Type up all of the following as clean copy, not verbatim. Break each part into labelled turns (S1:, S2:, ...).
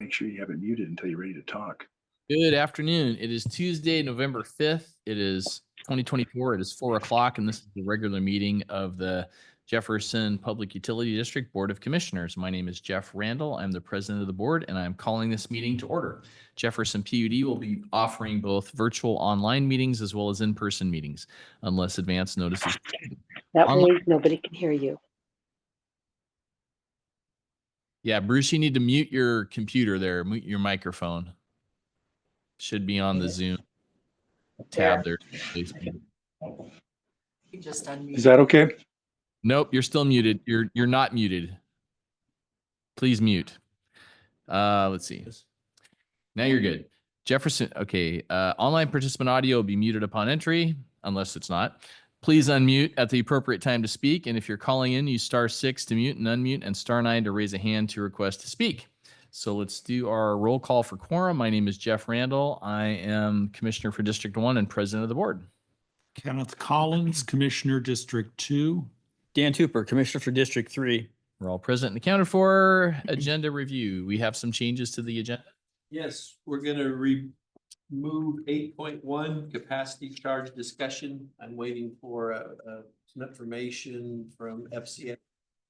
S1: Make sure you have it muted until you're ready to talk.
S2: Good afternoon. It is Tuesday, November 5th. It is 2024. It is 4 o'clock, and this is the regular meeting of the Jefferson Public Utility District Board of Commissioners. My name is Jeff Randall. I'm the president of the board, and I'm calling this meeting to order. Jefferson PUD will be offering both virtual online meetings as well as in-person meetings, unless advance notice is given.
S3: That
S2: Online-
S3: way nobody can hear you.
S2: Yeah, Bruce, you need to mute your computer there, mute your microphone. Should be on the Zoom tab there.
S4: You just unmute.
S1: Is that okay?
S2: Nope, you're still muted. You're not muted. Please mute. Let's see. Now you're good. Jefferson, okay. Online participant audio will be muted upon entry, unless it's not. Please unmute at the appropriate time to speak. And if you're calling in, use *6 to mute and unmute and *9 to raise a hand to request to speak. So let's do our roll call for quorum. My name is Jeff Randall. I am Commissioner for District 1 and President of the Board.
S5: Kenneth Collins, Commissioner, District 2.
S6: Dan Tupper, Commissioner for District 3.
S2: We're all present and accounted for. Agenda review. We have some changes to the agenda.
S7: Yes, we're gonna remove 8.1 capacity charge discussion. I'm waiting for some information from FCA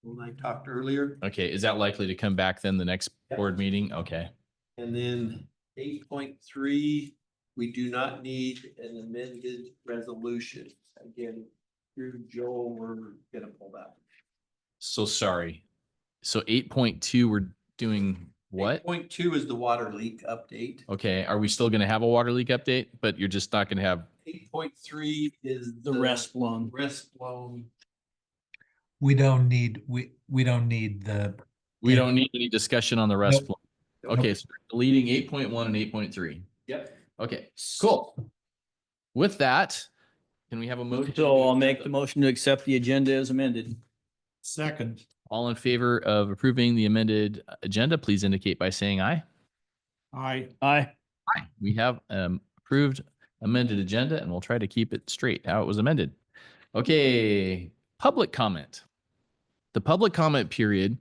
S7: when I talked earlier.
S2: Okay, is that likely to come back then the next board meeting? Okay.
S7: And then 8.3, we do not need an amended resolution. Again, through Joel, we're gonna pull that.
S2: So sorry. So 8.2, we're doing what?
S7: 8.2 is the water leak update.
S2: Okay, are we still going to have a water leak update? But you're just not going to have.
S7: 8.3 is
S6: The rest blown.
S7: Rest blown.
S8: We don't need the.
S2: We don't need any discussion on the rest.
S8: Nope.
S2: Floor. Okay, so we're deleting 8.1 and 8.3.
S7: Yep.
S2: Okay, cool. With that, can we have a motion?
S6: So I'll make the motion to accept the agenda as amended.
S5: Second.
S2: All in favor of approving the amended agenda, please indicate by saying aye.
S5: Aye.
S6: Aye.
S2: Aye. We have approved amended agenda, and we'll try to keep it straight how it was amended. Okay, public comment. The public comment period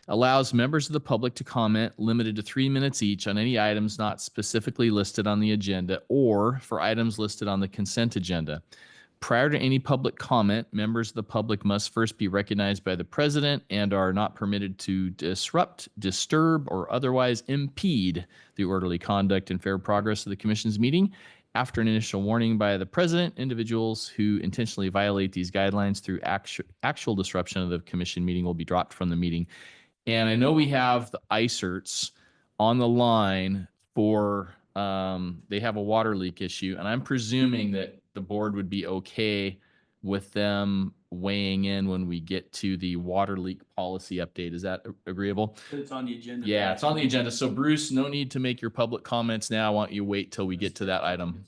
S2: allows members of the public to comment limited to 3 minutes each on any items not specifically listed on the agenda or for items listed on the consent agenda. Prior to any public comment, members of the public must first be recognized by the president and are not permitted to disrupt, disturb, or otherwise impede the orderly conduct and fair progress of the commission's meeting. After an initial warning by the president, individuals who intentionally violate these guidelines through actual disruption of the commission meeting will be dropped from the meeting. And I know we have the ICERTs on the line for, they have a water leak issue, and I'm presuming that the board would be okay with them weighing in when we get to the water leak policy update. Is that agreeable?
S6: It's on the agenda.
S2: Yeah, it's on the agenda. So Bruce, no need to make your public comments now. I want you to wait till we get to that item.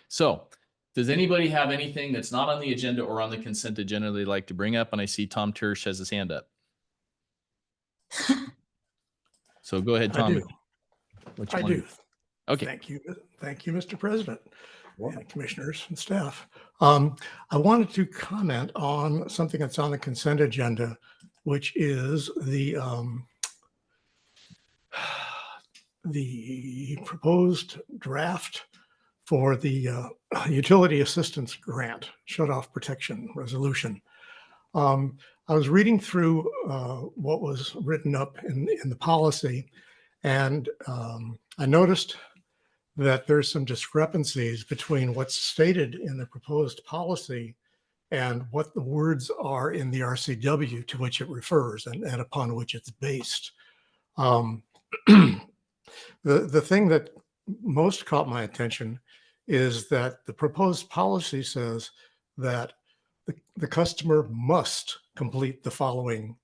S2: So does anybody have anything that's not on the agenda or on the consent agenda they'd like to bring up? And I see Tom Tersch has his hand up. So go ahead, Tom.
S9: I do.
S2: Okay.
S9: Thank you. Thank you, Mr. President, and commissioners and staff. I wanted to comment on something that's on the consent agenda, which is the proposed draft for the utility assistance grant shutoff protection resolution. I was reading through what was written up in the policy, and I noticed that there's some discrepancies between what's stated in the proposed policy and what the words are in the RCW to which it refers and upon which it's based. The thing that most caught my attention is that the proposed policy says that the customer must complete the following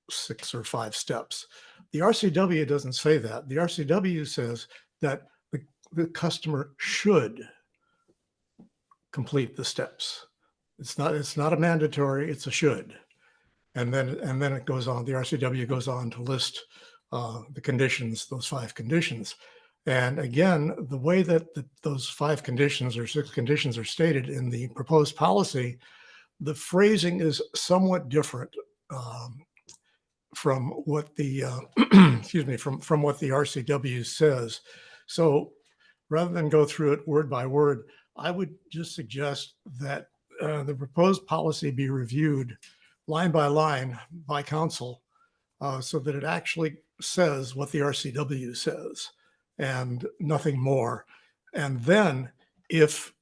S9: 6 or 5 steps. The RCW doesn't say that. The RCW says that the customer should complete the steps. It's not a mandatory, it's a should. And then it goes on, the RCW goes on to list the conditions, those 5 conditions. And again, the way that those 5 conditions or 6 conditions are stated in the proposed policy, the phrasing is somewhat different. from what the, excuse me, from what the RCW says. So rather than go through it word by word, I would just suggest that the proposed policy be reviewed line by council so that it actually says what the RCW says and nothing more. And then if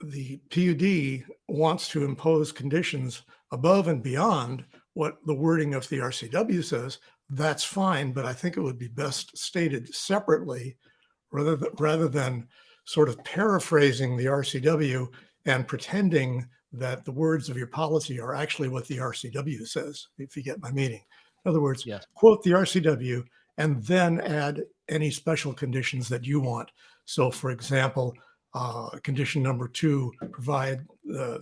S9: the PUD wants to impose conditions above and beyond what the wording of the RCW says, that's fine, but I think it would be best stated separately rather than sort of paraphrasing the RCW and pretending that the words of your policy are actually what the RCW says, if you get my meaning. In other words,
S2: Yes.
S9: quote the RCW and then add any special conditions that you want. So for example, condition number 2, provide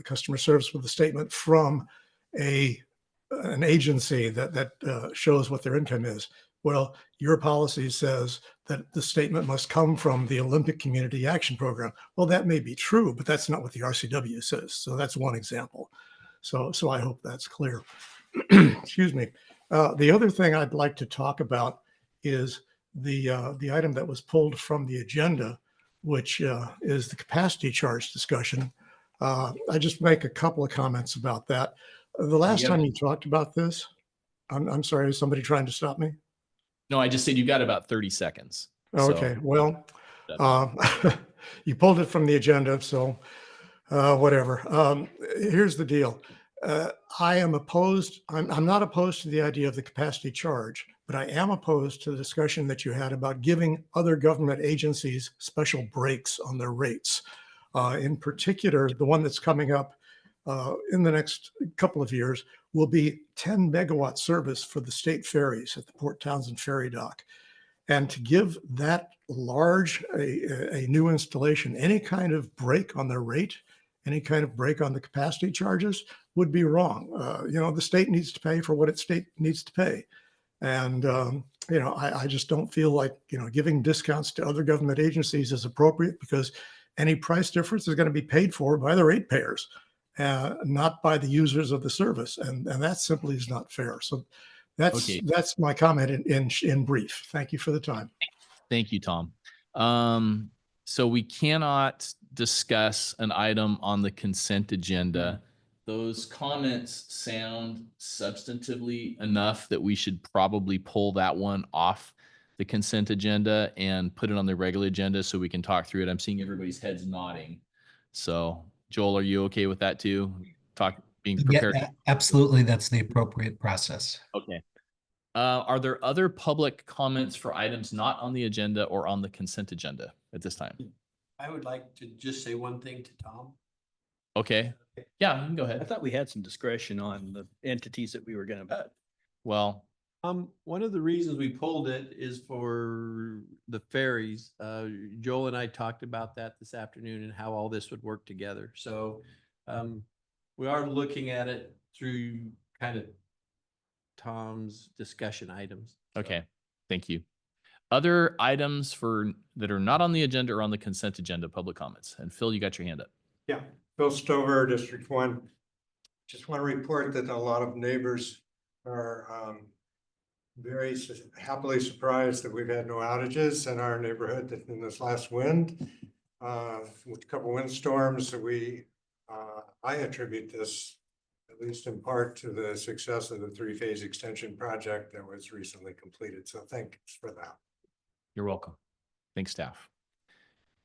S9: customer service with a statement from an agency that shows what their income is. Well, your policy says that the statement must come from the Olympic Community Action Program. Well, that may be true, but that's not what the RCW says. So that's one example. So I hope that's clear. Excuse me. The other thing I'd like to talk about is the item that was pulled from the agenda, which is the capacity charge discussion. I just make a couple of comments about that. The last time you talked about this, I'm sorry, is somebody trying to stop me?
S2: No, I just said you got about 30 seconds. So-
S9: Okay, well, you pulled it from the agenda, so whatever. Here's the deal. I am opposed, I'm not opposed to the idea of the capacity charge, but I am opposed to the discussion that you had about giving other government agencies special breaks on their rates. In particular, the one that's coming up in the next couple of years will be 10 megawatt service for the state ferries at the Port Townsend Ferry Dock. And to give that large a new installation any kind of break on their rate, any kind of break on the capacity charges would be wrong. The state needs to pay for what its state needs to pay. And, I just don't feel like, giving discounts to other government agencies is appropriate because any price difference is going to be paid for by the ratepayers, not by the users of the service. And that simply is not fair. So that's my comment in brief. Thank you for the time.
S2: Thank you, Tom. So we cannot discuss an item on the consent agenda. Those comments sound substantively enough that we should probably pull that one off the consent agenda and put it on the regular agenda so we can talk through it. I'm seeing everybody's heads nodding. So Joel, are you okay with that too? Being prepared.
S8: Yeah, absolutely. That's the appropriate process.
S2: Okay. Are there other public comments for items not on the agenda or on the consent agenda at this time?
S7: I would like to just say one thing to Tom.
S2: Okay. Yeah, you can go
S6: I
S2: ahead.
S6: thought we had some discretion on the entities that we were gonna.
S2: Well,
S7: One of the reasons we pulled it is for the ferries. Joel and I talked about that this afternoon and how all this would work together. So we are looking at it through kind of Tom's discussion items.
S2: okay. Thank you. Other items that are not on the agenda or on the consent agenda, public comments. And Phil, you got your hand up.
S3: Yeah, Phil Stover, District 1. Just want to report that a lot of neighbors are very happily surprised that we've had no outages in our neighborhood in this last wind. With a couple windstorms that I attribute this, at least in part, to the success of the 3-phase extension project that was recently completed. So thanks for that.
S2: You're welcome. Thanks, staff.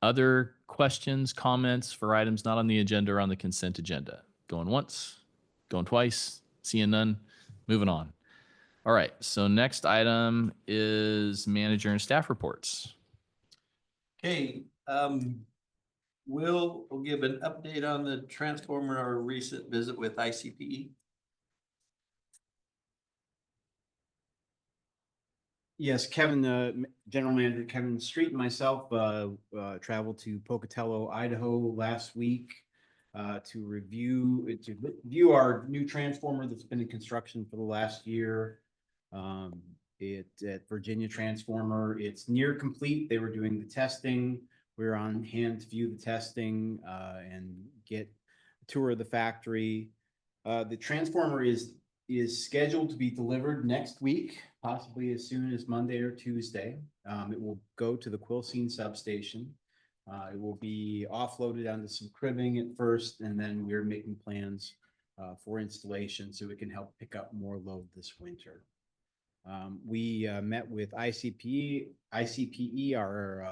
S2: Other questions, comments for items not on the agenda or on the consent agenda? Going once, going twice, seeing none, moving on. All right, so next item is manager and staff reports.
S7: Okay, we'll give an update on the transformer, our recent visit with ICPE.
S4: Yes, Kevin, General Manager Kevin Street and myself traveled to Pocatello, Idaho last week to review our new transformer that's been in construction for the last year. It's at Virginia Transformer. It's near complete. They were doing the testing. We were on hand to view the testing and get a tour of the factory. The transformer is is scheduled to be delivered next week, possibly as soon as Monday or Tuesday. It will go to the Quilcene substation. It will be offloaded onto some cribbing at first, and then we're making plans for installation so it can help pick up more load this winter. We met with ICPE, our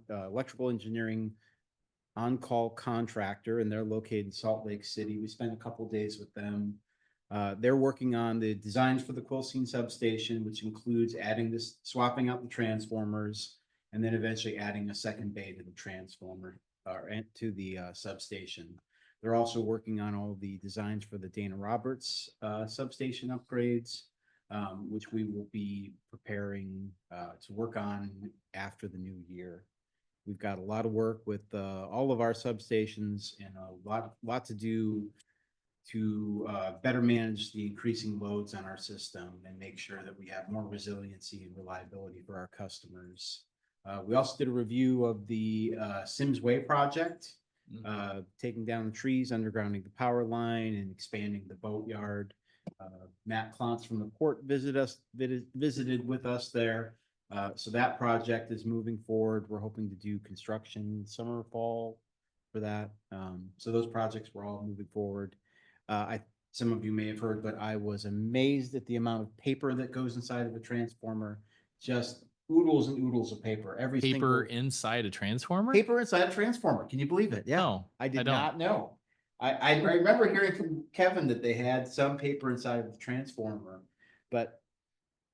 S4: electrical engineering on-call contractor, and they're located in Salt Lake City. We spent a couple days with them. They're working on the designs for the Quilcene substation, which includes swapping out the transformers, and then eventually adding a second bay to the transformer and to the substation. They're also working on all the designs for the Dana Roberts substation upgrades, which we will be preparing to work on after the new year. We've got a lot of work with all of our substations and a lot to do to better manage the increasing loads on our system and make sure that we have more resiliency and reliability for our customers. We also did a review of the Sims Way project, taking down the trees, undergrounding the power line, and expanding the boatyard. Matt Klontz from the port visited with us there. So that project is moving forward. We're hoping to do construction summer, fall for that. So those projects were all moving forward. Some of you may have heard, but I was amazed at the amount of paper that goes inside of a transformer. Just oodles and oodles of paper.
S2: Paper inside a transformer?
S4: Paper inside a transformer. Can you believe it? Yeah,
S2: No,
S4: I did
S2: don't.
S4: not know. I remember hearing from Kevin that they had some paper inside of the transformer, but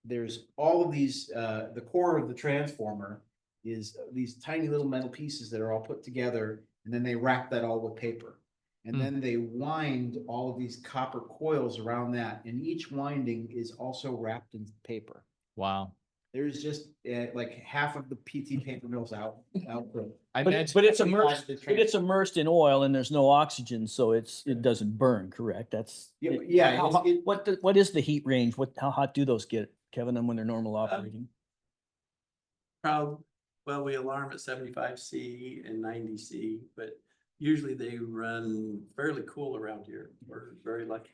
S4: there's all of these, the core of the transformer is these tiny little metal pieces that are all put together, and then they wrap that all with paper. And then they wind all of these copper coils around that, and each winding is also wrapped in paper.
S2: Wow.
S4: There's just like half of the PT paper mills out.
S2: I
S6: But
S2: imagine,
S6: but it's immersed in oil and there's no oxygen, so it doesn't burn, correct? That's.
S4: Yeah,
S6: How
S4: it's-
S6: hot- what is the heat range? How hot do those get, Kevin, and when they're normal operating?
S7: Well, we alarm at 75 C and 90 C, but usually they run fairly cool around here. We're very lucky.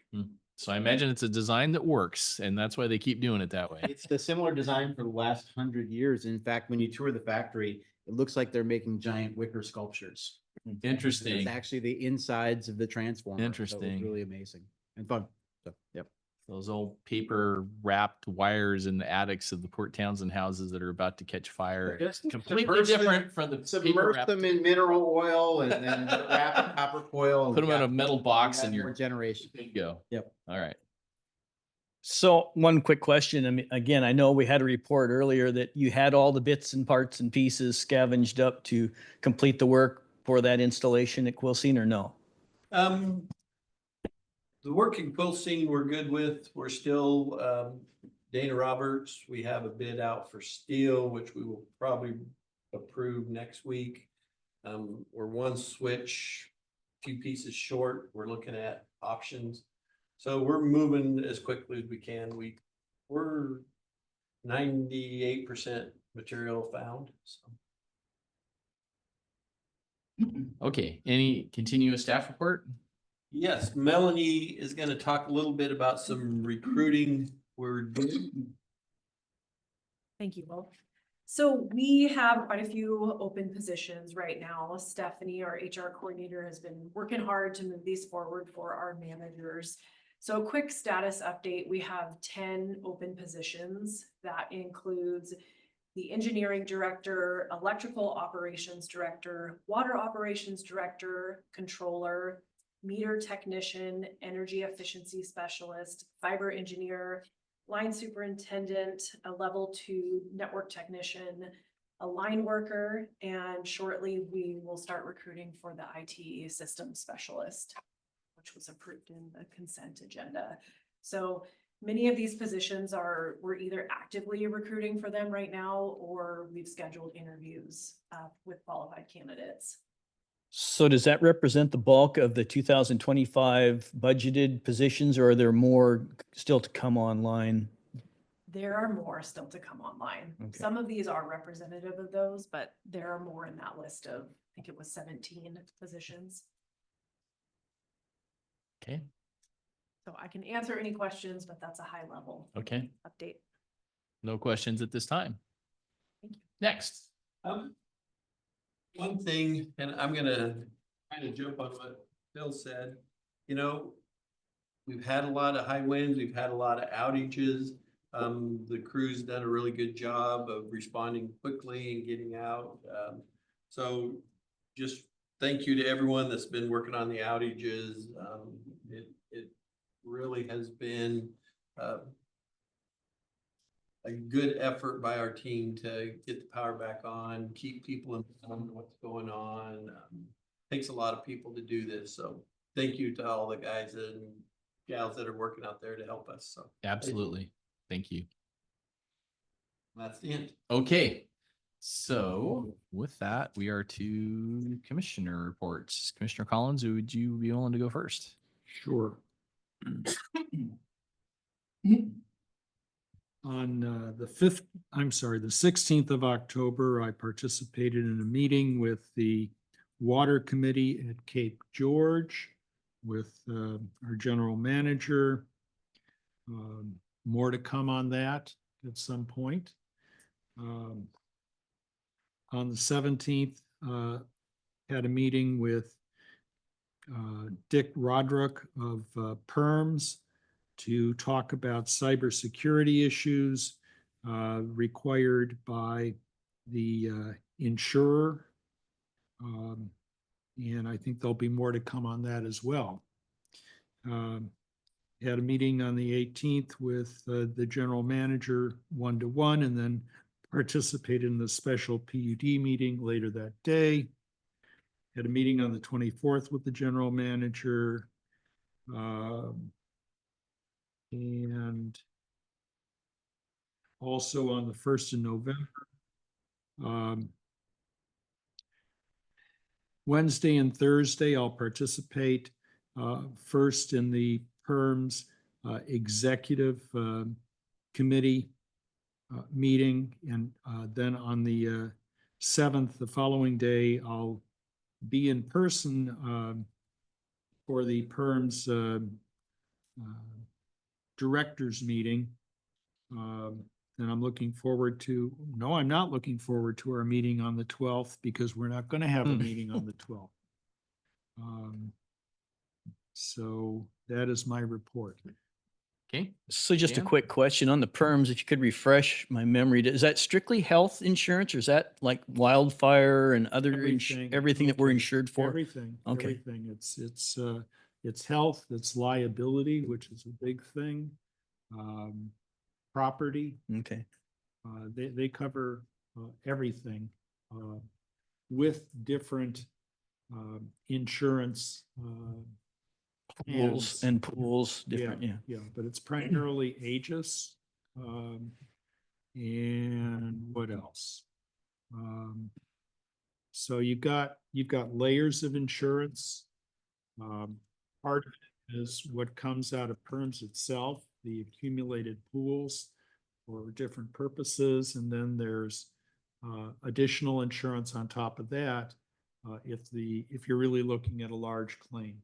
S2: so I imagine it's a design that works, and that's why they keep doing it that way.
S4: It's the similar design for the last 100 years. In fact, when you tour the factory, it looks like they're making giant wicker sculptures.
S2: Interesting.
S4: It's actually the insides of the transformer. So it was
S2: Interesting.
S4: really amazing and fun. So, yep.
S2: Those old paper wrapped wires in the attics of the Port Townsend houses that are about to catch fire.
S4: Just
S2: Completely
S4: submerge them-
S2: different from the paper
S4: Submerge
S2: wrapped.
S4: them in mineral oil and then wrap in copper coil.
S2: Put them in a metal box
S4: and
S2: and
S4: your
S2: you're
S4: generation.
S2: good to go.
S4: Yep.
S2: All right.
S6: So one quick question. I mean, again, I know we had a report earlier that you had all the bits and parts and pieces scavenged up to complete the work for that installation at Quilcene, or no?
S7: The work in Quilcene we're good with. We're still, Dana Roberts, we have a bid out for steel, which we will probably approve next week. We're one switch, few pieces short. We're looking at options. So we're moving as quickly as we can. We're 98% material found, so.
S2: Okay. Any continuous staff report?
S7: Yes, Melanie is going to talk a little bit about some recruiting we're doing.
S10: Thank you, Will. So we have quite a few open positions right now. Stephanie, our HR coordinator, has been working hard to move these forward for our managers. So a quick status update, we have 10 open positions. That includes the engineering director, electrical operations director, water operations director, controller, meter technician, energy efficiency specialist, fiber engineer, line superintendent, a level 2 network technician, a line worker, and shortly we will start recruiting for the IT system specialist, which was approved in the consent agenda. So many of these positions we're either actively recruiting for them right now, or we've scheduled interviews with qualified candidates.
S6: So does that represent the bulk of the 2025 budgeted positions, or are there more still to come online?
S10: There are more still to come online.
S6: Okay.
S10: Some of these are representative of those, but there are more in that list of, I think it was 17 positions.
S2: Okay.
S10: So I can answer any questions, but that's a high level
S2: Okay,
S10: update.
S2: no questions at this time.
S10: Thank you.
S2: Next.
S7: One thing, and I'm gonna kind of jump on what Phil said, you know, we've had a lot of high winds, we've had a lot of outages. The crew's done a really good job of responding quickly and getting out. So just thank you to everyone that's been working on the outages. It really has been a good effort by our team to get the power back on, keep people informed of what's going on. Takes a lot of people to do this, so thank you to all the guys and gals that are working out there to help us, so.
S2: Absolutely. Thank you.
S7: That's the end.
S2: Okay. So with that, we are to commissioner reports. Commissioner Collins, would you be willing to go first?
S5: Sure. On the 16th of October, I participated in a meeting with the Water Committee at Cape George with our general manager. More to come on that at some point. On the 17th, had a meeting with Dick Roderick of PERMS to talk about cybersecurity issues required by the insurer. And I think there'll be more to come on that as well. Had a meeting on the 18th with the general manager one-to-one, and then participated in the special PUD meeting later that day. Had a meeting on the 24th with the general manager. And also on the 1st of November. Wednesday and Thursday, I'll participate first in the PERMS executive committee meeting, and then on the 7th, the following day, I'll be in person for the PERMS directors meeting. And I'm looking forward to, no, I'm not looking forward to our meeting on the 12th, because we're not going to have a meeting on the 12th. So that is my report.
S2: Okay.
S6: So just a
S2: Dan?
S6: quick question on the PERMS, if you could refresh my memory, is that strictly health insurance, or is that like wildfire and other, everything that we're
S5: okay,
S6: insured for?
S5: Everything,
S6: Okay.
S5: everything. It's health, it's liability, which is a big thing. Property,
S6: Okay.
S5: they cover everything with different insurance
S6: Pools
S5: plans.
S6: and pools, different, yeah.
S5: Yeah, but it's primarily Aegis. And what else? So you've got layers of insurance. Part of it is what comes out of PERMS itself, the accumulated pools for different purposes, and then there's additional insurance on top of that if you're really looking at a large claim.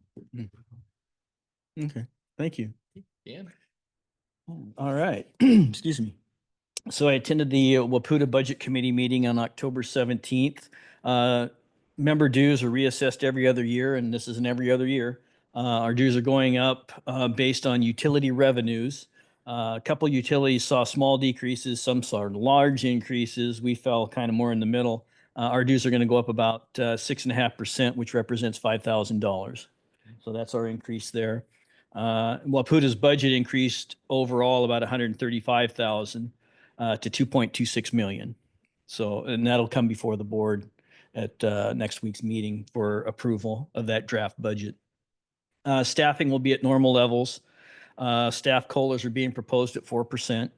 S6: Okay, thank you.
S2: Dan?
S6: All right, excuse me. So I attended the Waputa Budget Committee meeting on October 17th. Member dues are reassessed every other year, and this is an every other year. Our dues are going up based on utility revenues. A couple utilities saw small decreases, some saw large increases. We fell kind of more in the middle. Our dues are going to go up about 6.5%, which represents $5,000. So that's our increase there. Waputa's budget increased overall about 135,000 to 2.26 million. So, and that'll come before the board at next week's meeting for approval of that draft budget. Staffing will be at normal levels. Staff COLAs are being proposed at 4%.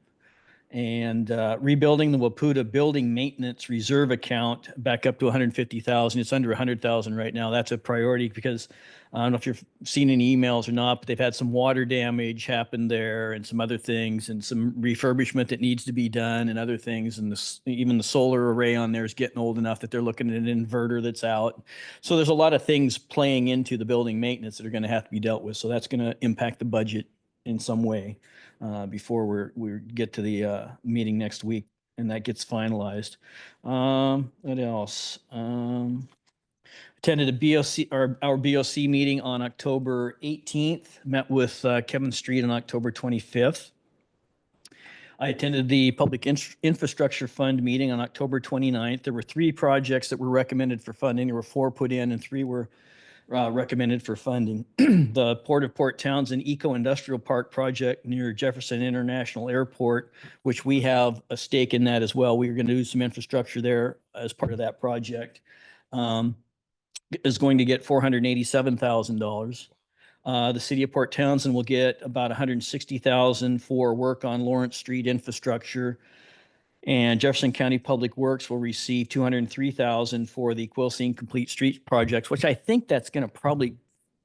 S6: And rebuilding the Waputa building maintenance reserve account back up to 150,000. It's under 100,000 right now. That's a priority because I don't know if you've seen any emails or not, but they've had some water damage happen there and some other things and some refurbishment that needs to be done and other things. And even the solar array on there is getting old enough that they're looking at an inverter that's out. So there's a lot of things playing into the building maintenance that are going to have to be dealt with. So that's going to impact the budget in some way before we get to the meeting next week and that gets finalized. What else? Attended a BOC or our BOC meeting on October 18th, met with Kevin Street on October 25th. I attended the Public Infrastructure Fund meeting on October 29th. There were 3 projects that were recommended for funding. There were 4 put in and 3 were recommended for funding. The Port of Port Townsend Eco-Industrial Park project near Jefferson International Airport, which we have a stake in that as well. We are going to do some infrastructure there as part of that project. Is going to get $487,000. The city of Port Townsend will get about $160,000 for work on Lawrence Street infrastructure. And Jefferson County Public Works will receive $203,000 for the Quilcene Complete Streets projects, which I think that's going to probably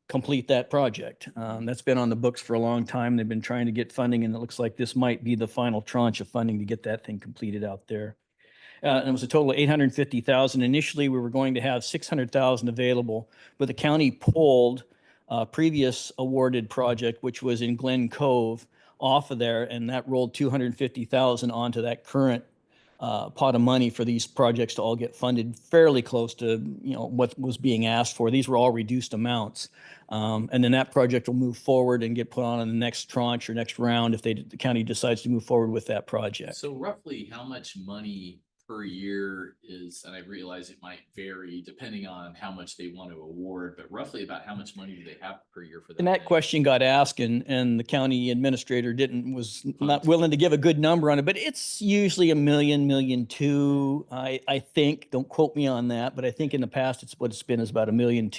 S6: complete that project. That's been on the books for a long time. They've been trying to get funding, and it looks like this might be the final tranche of funding to get that thing completed out there. And it was a total of $850,000. Initially, we were going to have $600,000 available, but the county pulled a previous awarded project, which was in Glen Cove, off of there, and that rolled $250,000 onto that current pot of money for these projects to all get funded fairly close to what was being asked for. These were all reduced amounts, and then that project will move forward and get put on in the next tranche or next round if the county decides to move forward with that project.
S2: So roughly how much money per year is, and I realize it might vary depending on how much they want to award, but roughly about how much money do they have per year for that?
S6: And that
S2: thing?
S6: question got asked, and the county administrator was not willing to give a good number on it, but it's usually $1 million, $1.2 million. I think, don't quote me on that, but I think in the past it's what it's been is about $1.2 million.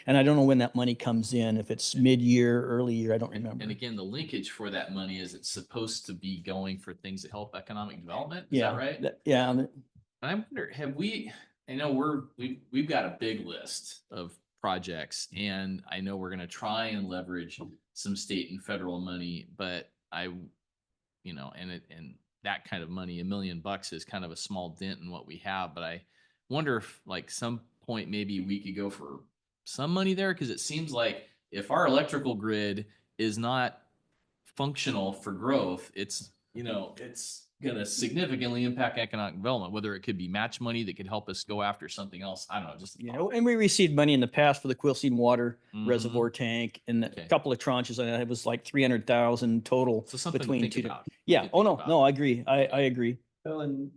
S6: And I don't know when that money comes in, if it's mid-year, early year, I don't remember.
S2: And again, the linkage for that money is it's supposed to be going for things that help economic development. Is that right?
S6: Yeah.
S2: I wonder, I know we've got a big list of projects, and I know we're gonna try and leverage some state and federal money, but and that kind of money, $1 million is kind of a small dent in what we have, but I wonder if like some point maybe we could go for some money there, because it seems like if our electrical grid is not functional for growth, it's going to significantly impact economic development, whether it could be match money that could help us go after something else. I don't know, just
S6: And we received money in the past for the Quilcene Water
S2: Mhm.
S6: reservoir tank, and
S2: Okay.
S6: a couple of tranches, and it was like $300,000 total
S2: So something to
S6: between
S2: think
S6: two.
S2: about.
S6: Yeah.
S2: Something to
S6: Oh,
S2: think
S6: no,
S2: about.
S6: no, I agree. I agree.
S7: Ellen,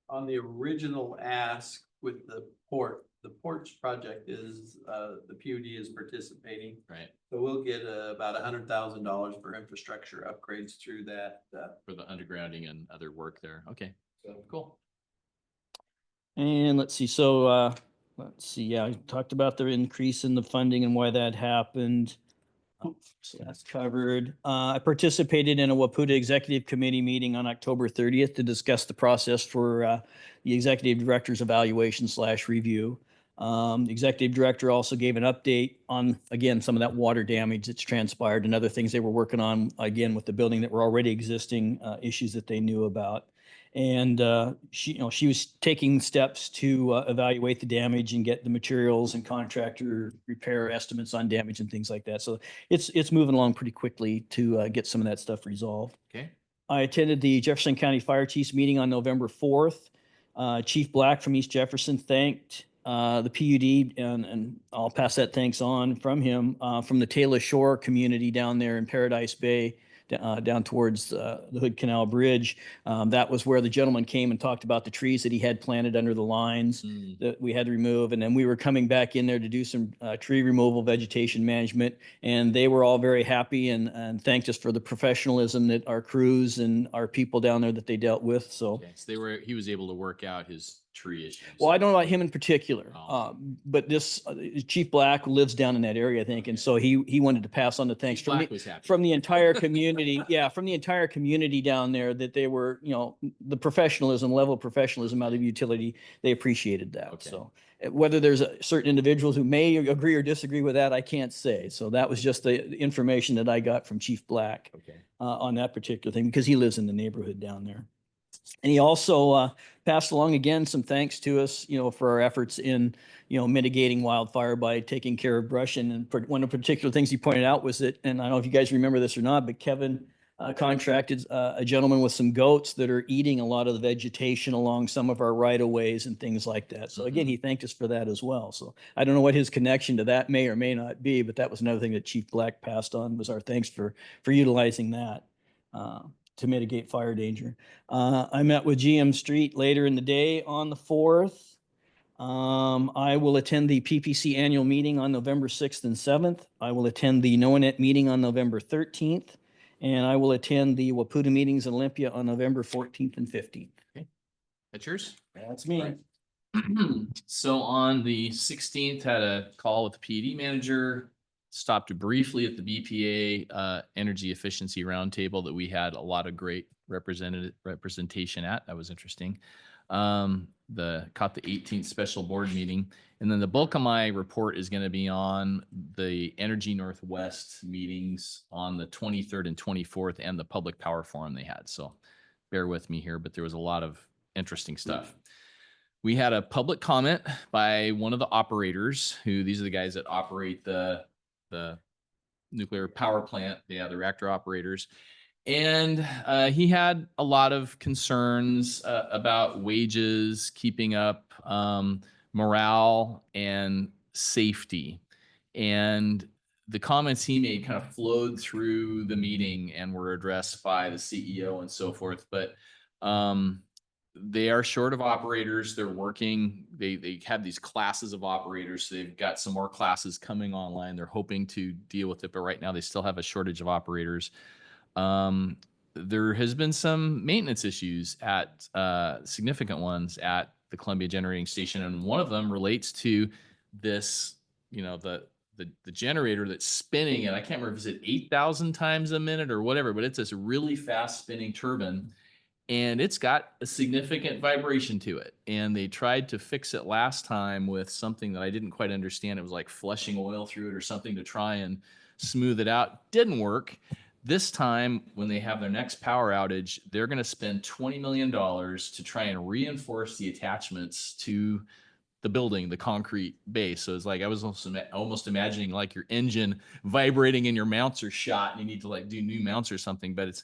S7: on the original ask with the ports project is, the PUD is participating.
S2: Right,
S7: So we'll get about $100,000 for infrastructure upgrades through that.
S2: for the undergrounding and other work there. Okay, cool.
S6: And let's see, so, yeah, I talked about the increase in the funding and why that happened. So that's covered. I participated in a Waputa Executive Committee meeting on October 30th to discuss the process for the Executive Director's evaluation/review. The Executive Director also gave an update on, again, some of that water damage that's transpired and other things they were working on, again, with the building that were already existing, issues that they knew about. And she was taking steps to evaluate the damage and get the materials and contractor repair estimates on damage and things like that. So it's moving along pretty quickly to get some of that stuff resolved.
S2: Okay.
S6: I attended the Jefferson County Fire Chiefs meeting on November 4th. Chief Black from East Jefferson thanked the PUD, and I'll pass that thanks on from him, from the Taylor Shore community down there in Paradise Bay, down towards the Hood Canal Bridge. That was where the gentleman came and talked about the trees that he had planted under the lines that we had to remove. And then we were coming back in there to do some tree removal, vegetation management, and they were all very happy and thanked us for the professionalism that our crews and our people down there that they dealt with. So,
S2: Okay, so he was able to work out his tree issues.
S6: well, I don't know about him in particular,
S2: Oh.
S6: but this Chief Black lives down in that area, I think, and so he wanted to pass on the thanks
S2: Chief
S6: from
S2: Black
S6: me,
S2: was happy.
S6: from the entire community. Yeah, from the entire community down there, that they were, the level of professionalism out of utility, they appreciated that.
S2: Okay.
S6: So whether there's certain individuals who may agree or disagree with that, I can't say. So that was just the information that I got from Chief Black
S2: Okay.
S6: on that particular thing, because he lives in the neighborhood down there. And he also passed along again some thanks to us, for our efforts in, mitigating wildfire by taking care of brush. And one of the particular things he pointed out was that, and I don't know if you guys remember this or not, but Kevin contracted a gentleman with some goats that are eating a lot of the vegetation along some of our right of ways and things like that. So again, he thanked us for that as well. So I don't know what his connection to that may or may not be, but that was another thing that Chief Black passed on, was our thanks for utilizing that to mitigate fire danger. I met with GM Street later in the day on the 4th. I will attend the PPC annual meeting on November 6th and 7th. I will attend the NOAANET meeting on November 13th. And I will attend the Waputa meetings in Olympia on November 14th and 15th.
S2: That's yours?
S6: That's me.
S2: So on the 16th, had a call with the PD manager, stopped briefly at the BPA Energy Efficiency Roundtable that we had a lot of great representation at. That was interesting. Caught the 18th special board meeting. And then the bulk of my report is going to be on the Energy Northwest meetings on the 23rd and 24th and the public power forum they had. So bear with me here, but there was a lot of interesting stuff. We had a public comment by one of the operators these are the guys that operate the nuclear power plant. Yeah, the reactor operators. And he had a lot of concerns about wages, keeping up morale and safety. And the comments he made kind of flowed through the meeting and were addressed by the CEO and so forth. But they are short of operators. They're working. They have these classes of operators. So they've got some more classes coming online. They're hoping to deal with it. But right now they still have a shortage of operators. There has been some maintenance issues at significant ones at the Columbia Generating Station, and one of them relates to this, the generator that's spinning, and I can't remember if it's 8,000 times a minute or whatever, but it's this really fast spinning turbine, and it's got a significant vibration to it. And they tried to fix it last time with something that I didn't quite understand. It was like flushing oil through it or something to try and smooth it out. Didn't work. This time, when they have their next power outage, they're going to spend $20 million to try and reinforce the attachments to the building, the concrete base. So it's like, I was almost imagining like your engine vibrating and your mounts are shot and you need to like do new mounts or something, but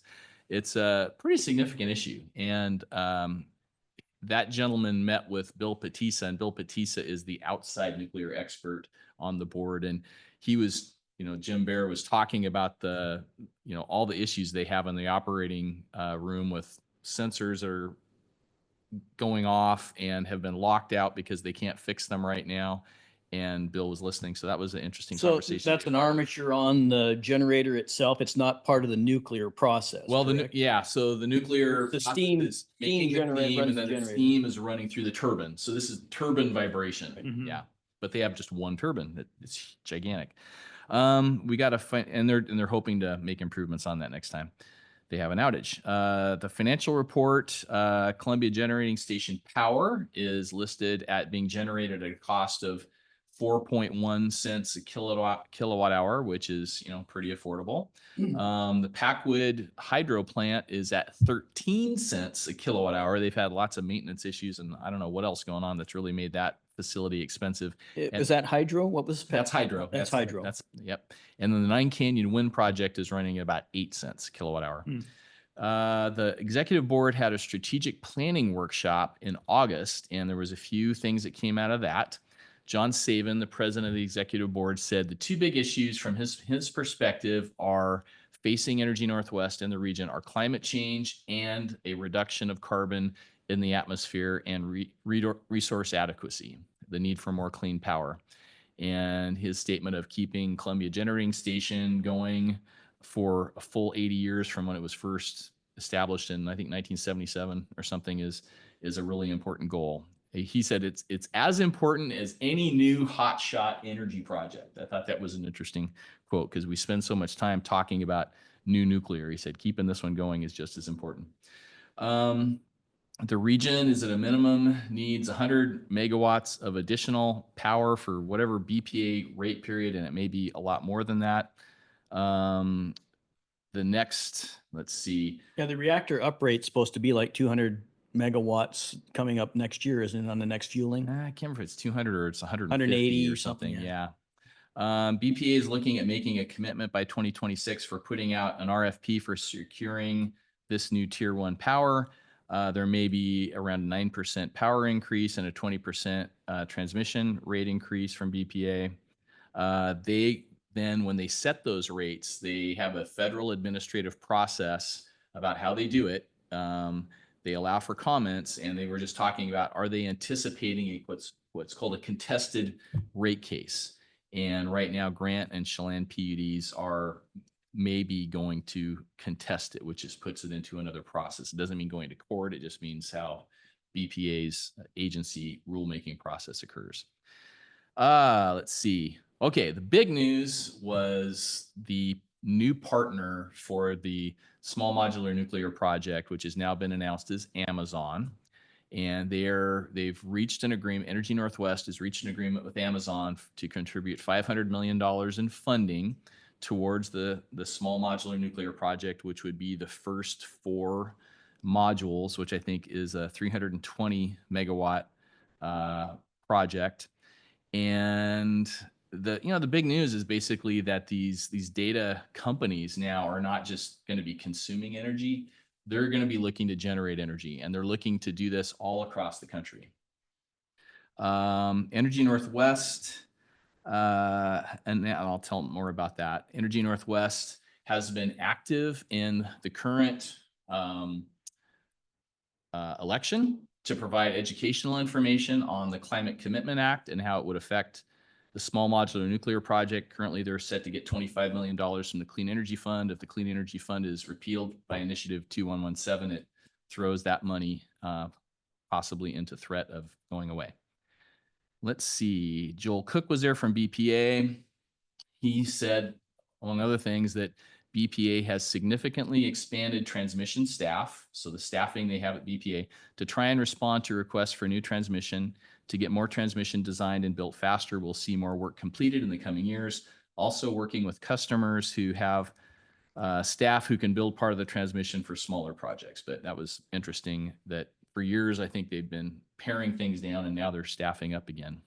S2: it's a pretty significant issue. And that gentleman met with Bill Patisa, and Bill Patisa is the outside nuclear expert on the board. And he was, Jim Bear was talking about the, all the issues they have in the operating room with sensors that are going off and have been locked out because they can't fix them right now. And Bill was listening. So that was an interesting conversation.
S6: So that's an armature on the generator itself. It's not part of the nuclear process.
S2: Well,
S6: correct?
S2: So the nuclear
S6: The steam
S2: is making
S6: generator
S2: the steam,
S6: runs
S2: and then
S6: the
S2: the
S6: generator.
S2: steam is running through the turbine. So this is turbine vibration.
S5: Mhm.
S2: Yeah, but they have just one turbine. It's gigantic. We got to find, and they're hoping to make improvements on that next time they have an outage. The financial report, Columbia Generating Station power is listed at being generated at a cost of 4.1 cents a kilowatt hour, which is, pretty affordable. The Packwood hydro plant is at 13 cents a kilowatt hour. They've had lots of maintenance issues, and I don't know what else going on that's really made that facility expensive.
S6: Was that hydro? What was?
S2: That's hydro.
S6: That's hydro.
S2: Yep. And then the Nine Canyon Wind Project is running at about 8 cents a kilowatt hour. The executive board had a strategic planning workshop in August, and there was a few things that came out of that. John Sabin, the president of the executive board, said the two big issues from his perspective are facing Energy Northwest and the region are climate change and a reduction of carbon in the atmosphere and resource adequacy, the need for more clean power. And his statement of keeping Columbia Generating Station going for a full 80 years from when it was first established in, I think, 1977 or something is a really important goal. He said it's as important as any new hotshot energy project. I thought that was an interesting quote because we spend so much time talking about new nuclear. He said keeping this one going is just as important. The region is at a minimum needs 100 megawatts of additional power for whatever BPA rate period, and it may be a lot more than that. the next, let's see,
S6: Yeah, the reactor uprate's supposed to be like 200 megawatts coming up next year, isn't it, on the next fueling?
S2: I can't remember if it's 200 or it's 150
S6: 180
S2: or
S6: or something,
S2: something.
S6: yeah.
S2: Yeah. BPA is looking at making a commitment by 2026 for putting out an RFP for securing this new tier 1 power. There may be around 9% power increase and a 20% transmission rate increase from BPA. They then, when they set those rates, they have a federal administrative process about how they do it. They allow for comments, and they were just talking about, are they anticipating what's called a contested rate case? And right now, Grant and Chelan PUDs are maybe going to contest it, which just puts it into another process. It doesn't mean going to court. It just means how BPA's agency rulemaking process occurs. Let's see. Okay, the big news was the new partner for the small modular nuclear project, which has now been announced as Amazon. And they've reached an agreement. Energy Northwest has reached an agreement with Amazon to contribute $500 million in funding towards the small modular nuclear project, which would be the first 4 modules, which I think is a 320 megawatt project. And the big news is basically that these data companies now are not just going to be consuming energy. They're going to be looking to generate energy, and they're looking to do this all across the country. Energy Northwest, and I'll tell more about that. Energy Northwest has been active in the current election to provide educational information on the Climate Commitment Act and how it would affect the small modular nuclear project. Currently, they're set to get $25 million from the Clean Energy Fund. If the Clean Energy Fund is repealed by Initiative 2117, it throws that money possibly into threat of going away. Let's see. Joel Cook was there from BPA. He said, among other things, that BPA has significantly expanded transmission staff, so the staffing they have at BPA, to try and respond to requests for new transmission. To get more transmission designed and built faster, we'll see more work completed in the coming years. Also working with customers who have staff who can build part of the transmission for smaller projects. But that was interesting that for years, I think they've been paring things down, and now they're staffing up again.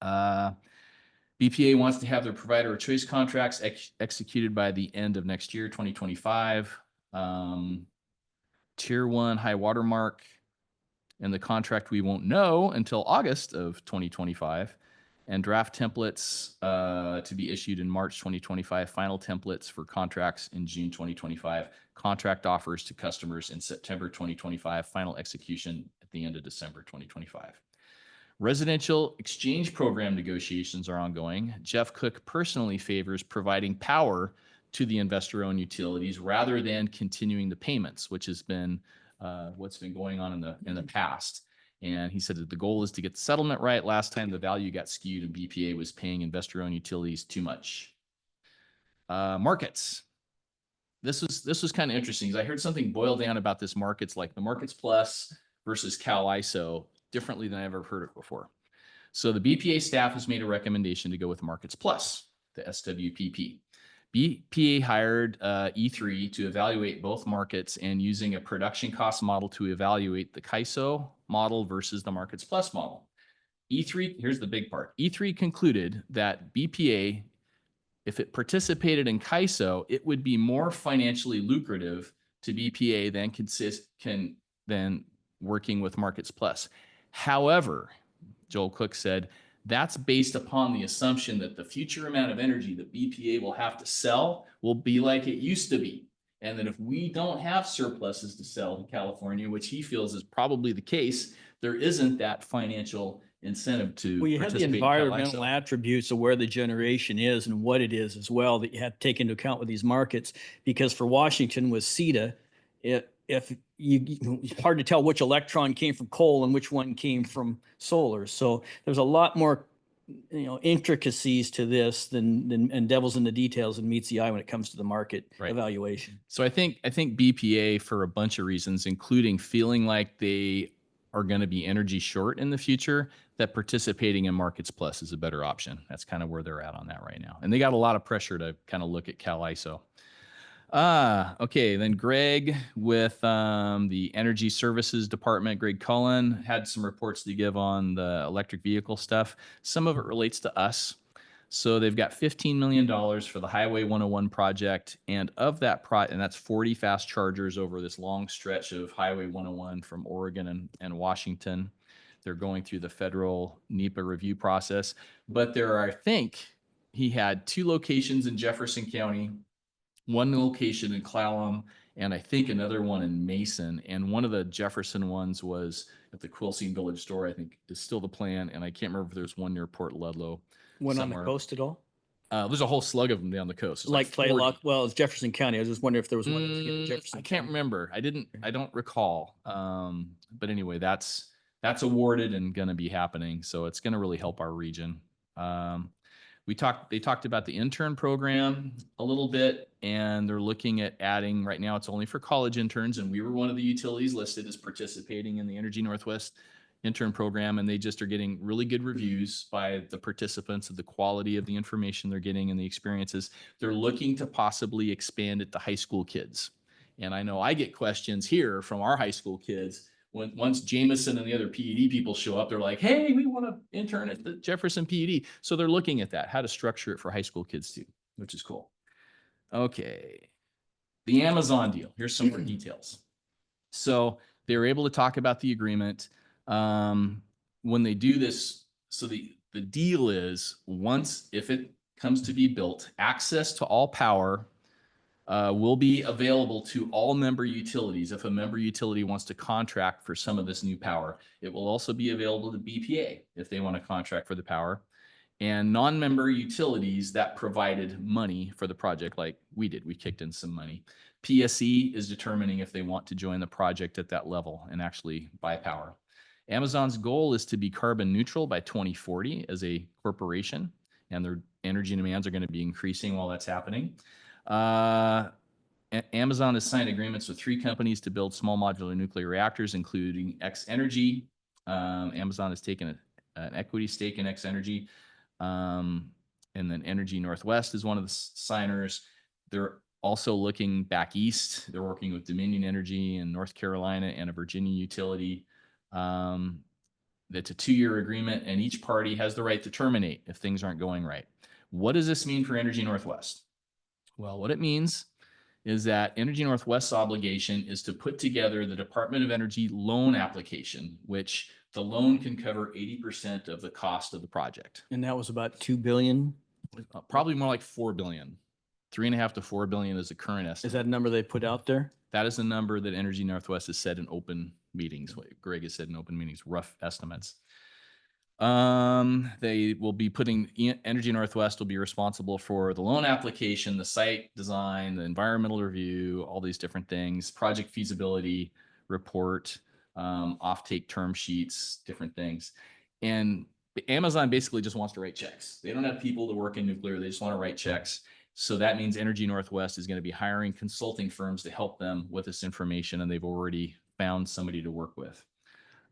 S2: BPA wants to have their provider of choice contracts executed by the end of next year, 2025. Tier 1 high water mark and the contract we won't know until August of 2025. And draft templates to be issued in March 2025. Final templates for contracts in June 2025. Contract offers to customers in September 2025. Final execution at the end of December 2025. Residential exchange program negotiations are ongoing. Jeff Cook personally favors providing power to the investor-owned utilities rather than continuing the payments, which has been what's been going on in the past. And he said that the goal is to get the settlement right. Last time the value got skewed and BPA was paying investor-owned utilities too much. Markets. This was kind of interesting because I heard something boil down about this markets, like the Markets Plus versus Cal ISO, differently than I ever heard it before. So the BPA staff has made a recommendation to go with Markets Plus, the SWPP. BPA hired E3 to evaluate both markets and using a production cost model to evaluate the CAISO model versus the Markets Plus model. E3, here's the big part. E3 concluded that BPA, if it participated in CAISO, it would be more financially lucrative to BPA than working with Markets Plus. However, Joel Cook said, that's based upon the assumption that the future amount of energy that BPA will have to sell will be like it used to be. And that if we don't have surpluses to sell in California, which he feels is probably the case, there isn't that financial incentive to
S6: Well, you have the
S2: participate in Cal
S6: environmental
S2: ISO.
S6: attributes of where the generation is and what it is as well that you have to take into account with these markets. Because for Washington with CETA, it's hard to tell which electron came from coal and which one came from solar. So there's a lot more, intricacies to this and devil's in the details and meets the eye when it comes to the market evaluation.
S2: So I think BPA, for a bunch of reasons, including feeling like they are going to be energy short in the future, that participating in Markets Plus is a better option. That's kind of where they're at on that right now. And they got a lot of pressure to kind of look at Cal ISO. Okay. Then Greg with the Energy Services Department, Greg Cullen, had some reports to give on the electric vehicle stuff. Some of it relates to us. So they've got $15 million for the Highway 101 project. And of that and that's 40 fast chargers over this long stretch of Highway 101 from Oregon and Washington. They're going through the federal NEPA review process. But there are, I think, he had 2 locations in Jefferson County, 1 location in Clallam, and I think another one in Mason. And one of the Jefferson ones was at the Quilcene Village store, I think is still the plan. And I can't remember if there's one near Port Ludlow.
S6: One on the
S2: somewhere.
S6: coast at all?
S2: There's a whole slug of them down the coast. There's
S6: Like
S2: 40.
S6: Playlock, well, it's Jefferson County. I was just wondering if there was one in Jefferson.
S2: I can't remember. I don't recall. But anyway, that's awarded and going to be happening. So it's going to really help our region. They talked about the intern program a little bit, and they're looking at adding, right now it's only for college interns, and we were one of the utilities listed as participating in the Energy Northwest intern program, and they just are getting really good reviews by the participants of the quality of the information they're getting and the experiences. They're looking to possibly expand it to high school kids. And I know I get questions here from our high school kids. Once Jameson and the other PED people show up, they're like, hey, we want to intern at the Jefferson PED. So they're looking at that, how to structure it for high school kids too, which is cool. Okay. The Amazon deal. Here's some more details. So they were able to talk about the agreement. When they do this, so the deal is if it comes to be built, access to all power will be available to all member utilities. If a member utility wants to contract for some of this new power, it will also be available to BPA if they want to contract for the power. And non-member utilities that provided money for the project, like we did, we kicked in some money. PSE is determining if they want to join the project at that level and actually buy power. Amazon's goal is to be carbon neutral by 2040 as a corporation, and their energy demands are going to be increasing while that's happening. Amazon has signed agreements with 3 companies to build small modular nuclear reactors, including X Energy. Amazon has taken an equity stake in X Energy. And then Energy Northwest is one of the signers. They're also looking back east. They're working with Dominion Energy in North Carolina and a Virginia utility. That's a 2-year agreement, and each party has the right to terminate if things aren't going right. What does this mean for Energy Northwest? Well, what it means is that Energy Northwest's obligation is to put together the Department of Energy loan application, which the loan can cover 80% of the cost of the project.
S6: And that was about 2 billion.
S2: Probably more like 4 billion. 3.5 to 4 billion is the current estimate.
S6: Is that a number they put out there?
S2: That is the number that Energy Northwest has said in open meetings. What Greg has said in open meetings, rough estimates. They will be Energy Northwest will be responsible for the loan application, the site design, the environmental review, all these different things, project feasibility report, offtake term sheets, different things. And Amazon basically just wants to write checks. They don't have people to work in nuclear. They just want to write checks. So that means Energy Northwest is going to be hiring consulting firms to help them with this information, and they've already found somebody to work with.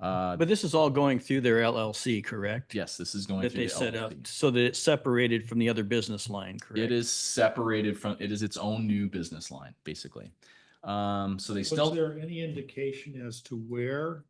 S6: But this is all going through their LLC, correct?
S2: Yes, this is going
S6: That
S2: through
S6: they
S2: the
S6: set up
S2: LLC.
S6: so that it's separated from the other business line, correct?
S2: It is separated from, it is its own new business line, basically. So they
S5: Was
S2: still,
S5: there any indication as to where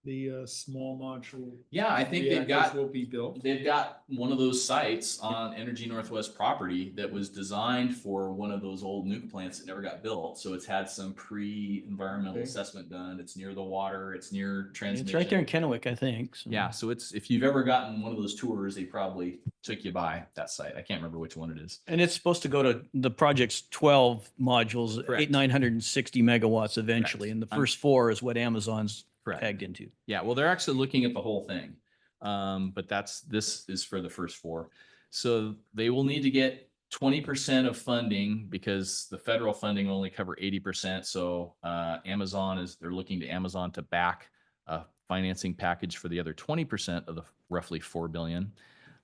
S5: the small module
S2: yeah, I think
S5: reactors will be built?
S2: they've got one of those sites on Energy Northwest property that was designed for one of those old nuke plants that never got built. So it's had some pre-environmental assessment done. It's near the water. It's near transmission.
S6: It's right there in Kennewick, I think. So.
S2: Yeah, so if you've ever gotten one of those tours, they probably took you by that site. I can't remember which one it is.
S6: And it's supposed to go to the project's 12 modules,
S2: Correct.
S6: 960 megawatts eventually.
S2: Correct.
S6: And the first 4 is what Amazon's
S2: Correct.
S6: tagged into.
S2: Yeah, well, they're actually looking at the whole thing. But this is for the first 4. So they will need to get 20% of funding because the federal funding will only cover 80%. So they're looking to Amazon to back a financing package for the other 20% of the roughly 4 billion.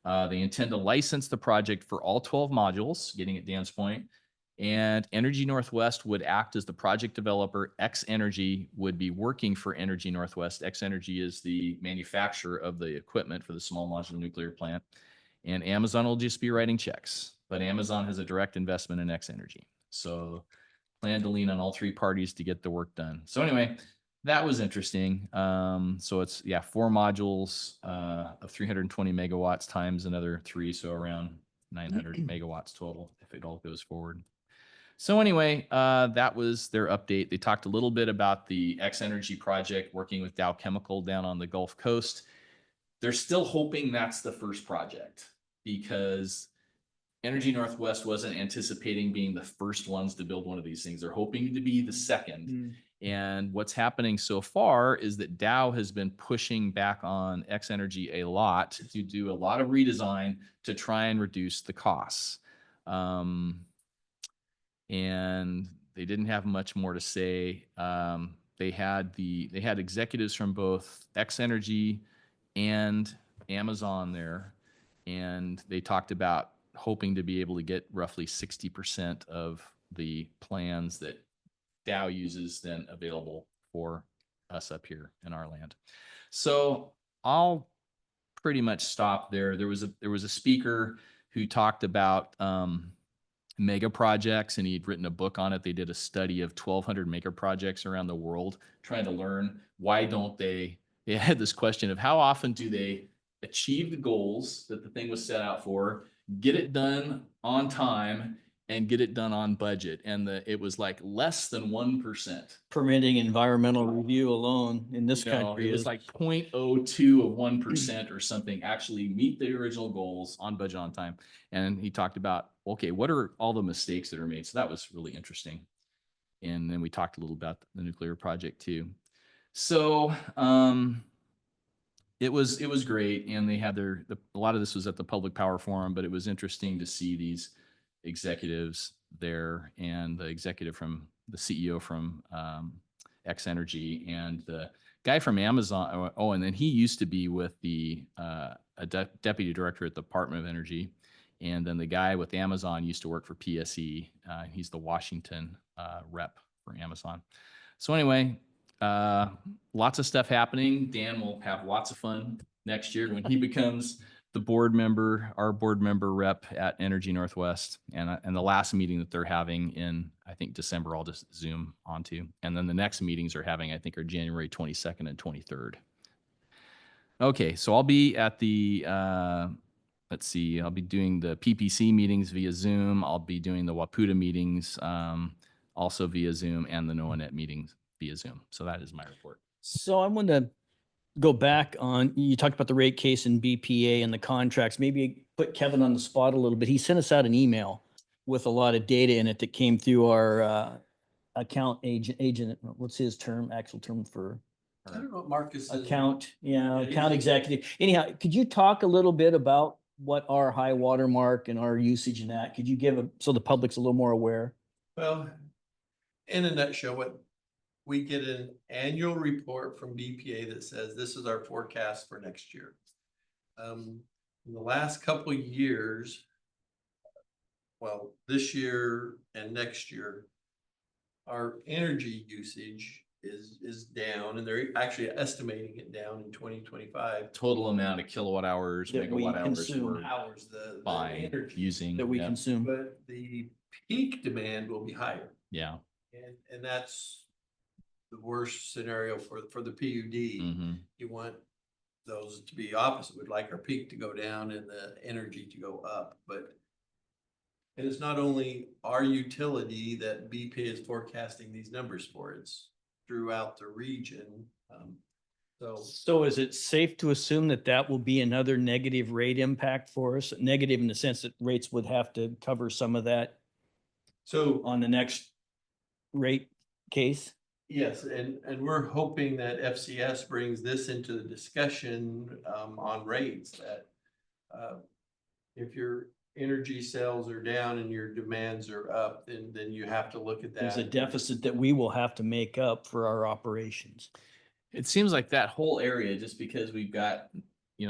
S2: They intend to license the project for all 12 modules, getting at Dan's point. And Energy Northwest would act as the project developer. X Energy would be working for Energy Northwest. X Energy is the manufacturer of the equipment for the small modular nuclear plant. And Amazon will just be writing checks. But Amazon has a direct investment in X Energy. So plan to lean on all three parties to get the work done. So anyway, that was interesting. So it's, yeah, 4 modules of 320 megawatts times another 3, so around 900 megawatts total if it all goes forward. So anyway, that was their update. They talked a little bit about the X Energy project working with Dow Chemical down on the Gulf Coast. They're still hoping that's the first project because Energy Northwest wasn't anticipating being the first ones to build one of these things. They're hoping to be the second. And what's happening so far is that Dow has been pushing back on X Energy a lot to do a lot of redesign to try and reduce the costs. And they didn't have much more to say. They had executives from both X Energy and Amazon there, and they talked about hoping to be able to get roughly 60% of the plans that Dow uses then available for us up here in our land. So I'll pretty much stop there. There was a speaker who talked about mega projects, and he'd written a book on it. They did a study of 1,200 mega projects around the world, trying to learn why don't they had this question of how often do they achieve the goals that the thing was set out for, get it done on time, and get it done on budget. And it was like less than 1%.
S6: Permitting environmental review alone in this
S2: No,
S6: country
S2: it was
S6: is
S2: like 0.02 of 1% or something actually meet the original goals on budget, on time. And he talked about, okay, what are all the mistakes that are made? So that was really interesting. And then we talked a little about the nuclear project too. So it was great. And they had a lot of this was at the Public Power Forum, but it was interesting to see these executives there, and the executive from the CEO from X Energy, and the guy from Amazon. Oh, and then he used to be with the deputy director at the Department of Energy, and then the guy with Amazon used to work for PSE. He's the Washington rep for Amazon. So anyway, lots of stuff happening. Dan will have lots of fun next year when he becomes the board member, our board member rep at Energy Northwest, and the last meeting that they're having in, I think, December, I'll just zoom onto. And then the next meetings are having, I think, are January 22nd and 23rd. Okay, so I'll be at the, let's see, I'll be doing the PPC meetings via Zoom. I'll be doing the WAPUTA meetings also via Zoom, and the NOAANET meetings via Zoom. So that is my report.
S6: So I want to go back on, you talked about the rate case and BPA and the contracts. Maybe put Kevin on the spot a little bit. He sent us out an email with a lot of data in it that came through our account agent. What's his term, actual term for?
S7: I don't know what Marcus is.
S6: Account,
S7: Yeah,
S6: account
S7: he's-
S6: executive. Anyhow, could you talk a little bit about what our high water mark and our usage in that? Could you give so the public's a little more aware?
S7: Well, in a nutshell, what we get an annual report from BPA that says this is our forecast for next year. In the last couple of years, well, this year and next year, our energy usage is down, and they're actually estimating it down in 2025.
S2: Total amount of kilowatt hours,
S6: That we
S2: megawatt hours
S6: consume.
S2: we're
S7: Hours the
S2: buying,
S7: energy,
S2: using.
S6: That we
S2: yeah.
S6: consume.
S7: but the peak demand will be higher.
S2: Yeah.
S7: And that's the worst scenario for the PUD.
S2: Mm-hmm.
S7: You want those to be opposite. We'd like our peak to go down and the energy to go up, but and it's not only our utility that BP is forecasting these numbers for, it's throughout the region.
S6: So is it safe to assume that that will be another negative rate impact for us? Negative in the sense that rates would have to cover some of that
S7: So
S6: on the next rate case?
S7: yes, and we're hoping that FCS brings this into the discussion on rates, that if your energy sales are down and your demands are up, then you have to look at that.
S6: There's a deficit that we will have to make up for our operations.
S2: It seems like that whole area, just because we've got,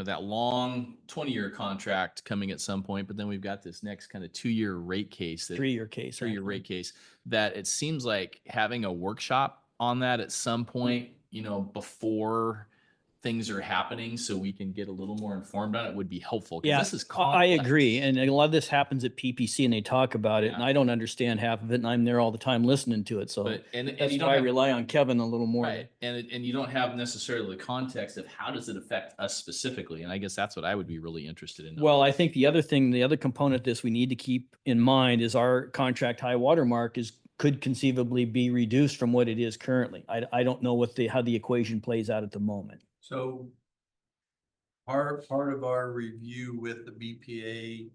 S2: that long 20-year contract coming at some point, but then we've got this next kind of 2-year rate case, that
S6: 3-year case.
S2: 3-year
S6: actually.
S2: rate case, that it seems like having a workshop on that at some point, before things are happening so we can get a little more informed on it would be helpful. 'Cause
S6: Yeah,
S2: this is
S6: I agree.
S2: complex.
S6: And a lot of this happens at PPC and they talk about it and
S2: Yeah.
S6: I don't understand half of it and I'm there all the time listening to it. So
S2: But, and
S6: that's
S2: you
S6: why
S2: don't
S6: I
S2: have,
S6: rely on Kevin a little more.
S2: right. And you don't have necessarily the context of how does it affect us specifically? And I guess that's what I would be really interested in. knowing.
S6: Well, I think the other thing, the other component of this we need to keep in mind is our contract high water mark could conceivably be reduced from what it is currently. I don't know how the equation plays out at the moment.
S7: So part of our review with the BPA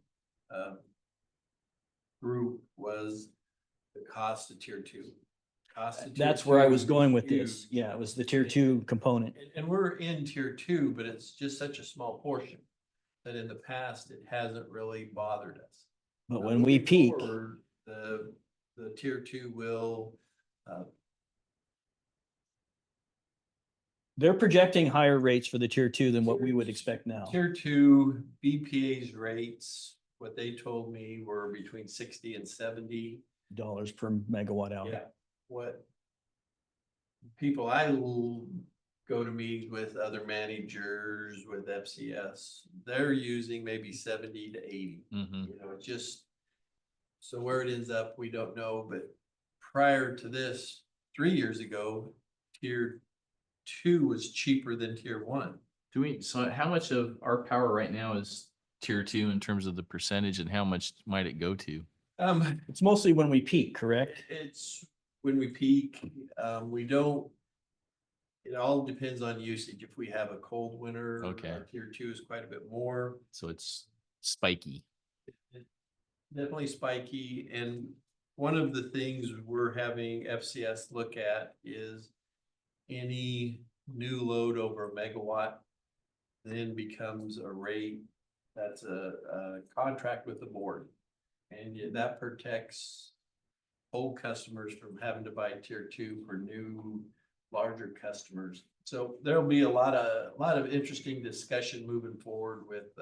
S7: group was the cost of tier two.
S6: That's where I was going with
S7: huge.
S6: this. Yeah, it was the tier 2 component.
S7: And we're in tier two, but it's just such a small portion that in the past, it hasn't really bothered us.
S6: But
S7: Now,
S6: when we
S7: moving
S6: peak,
S7: forward, the tier two will,
S6: they're projecting higher rates for the tier 2 than what we would expect now.
S7: tier two BPA's rates, what they told me were between 60 and 70.
S6: Dollars per megawatt hour.
S7: Yeah, what people I will go to meetings with, other managers with FCS, they're using maybe 70 to 80.
S2: Mhm.
S7: You know, it just, so where it ends up, we don't know, but prior to this, 3 years ago, tier two was cheaper than tier one.
S2: So how much of our power right now is tier 2 in terms of the percentage and how much might it go to?
S6: It's mostly when we peak, correct?
S7: It's when we peak, we don't. It all depends on usage. If we have a cold winter.
S2: Okay.
S7: Our tier two is quite a bit more.
S2: So it's spiky.
S7: Definitely spiky, and one of the things we're having FCS look at is any new load over a megawatt then becomes a rate that's a contract with the board. And that protects old customers from having to buy tier two for new, larger customers. So there'll be a lot of interesting discussion moving forward with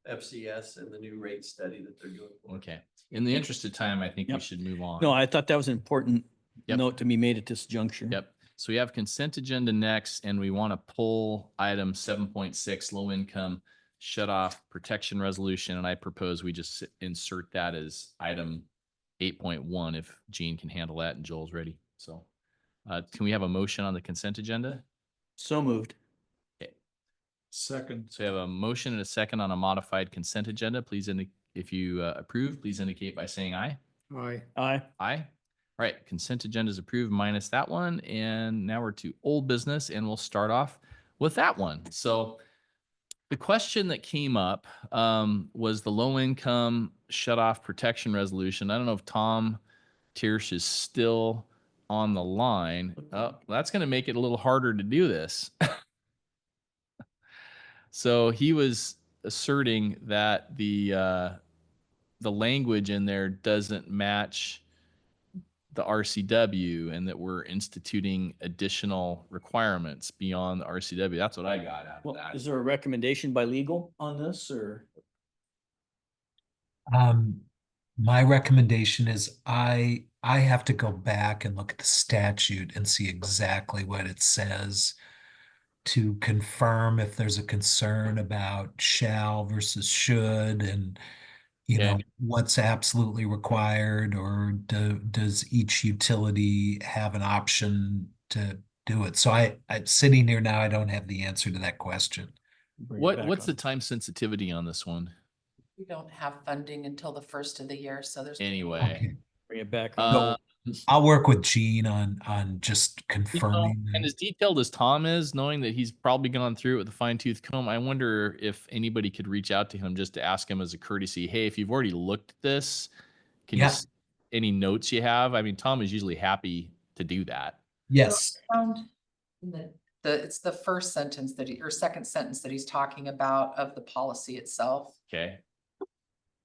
S7: FCS and the new rate study that they're doing.
S2: Okay. In the interest of time, I think we
S6: Yep.
S2: should move on.
S6: No, I thought that was an important
S2: Yep.
S6: note to be made at this juncture.
S2: Yep. So we have consent agenda next, and we want to pull item 7.6, low income shut off protection resolution. And I propose we just insert that as item 8.1 if Gene can handle that and Joel's ready. So can we have a motion on the consent agenda?
S6: So moved.
S5: Second.
S2: So we have a motion and a second on a modified consent agenda. Please, if you approve, please indicate by saying aye.
S5: Aye.
S6: Aye.
S2: Aye. All right, consent agenda is approved minus that one. And now we're to old business and we'll start off with that one. So the question that came up was the low income shut off protection resolution. I don't know if Tom Tiersch is still on the line. Oh, that's going to make it a little harder to do this. So he was asserting that the language in there doesn't match the RCW and that we're instituting additional requirements beyond the RCW. That's what I got out of
S6: Well,
S2: that.
S6: is there a recommendation by legal on this or?
S8: My recommendation is I have to go back and look at the statute and see exactly what it says to confirm if there's a concern about shall versus should and you know
S2: Okay.
S8: what's absolutely required or does each utility have an option to do it. So I sitting here now, I don't have the answer to that question.
S2: What's the time sensitivity on this one?
S11: We don't have funding until the first of the year, so there's.
S2: Anyway,
S8: Okay.
S6: Bring it back.
S8: I'll work with Gene on just
S2: you know,
S8: confirming.
S2: and as detailed as Tom is, knowing that he's probably gone through it with a fine tooth comb, I wonder if anybody could reach out to him just to ask him as a courtesy, hey, if you've already looked at this, can you
S8: Yeah.
S2: any notes you have? I mean, Tom is usually happy to do that.
S8: Yes.
S11: Found in it's the first sentence or second sentence that he's talking about of the policy itself.
S2: Okay.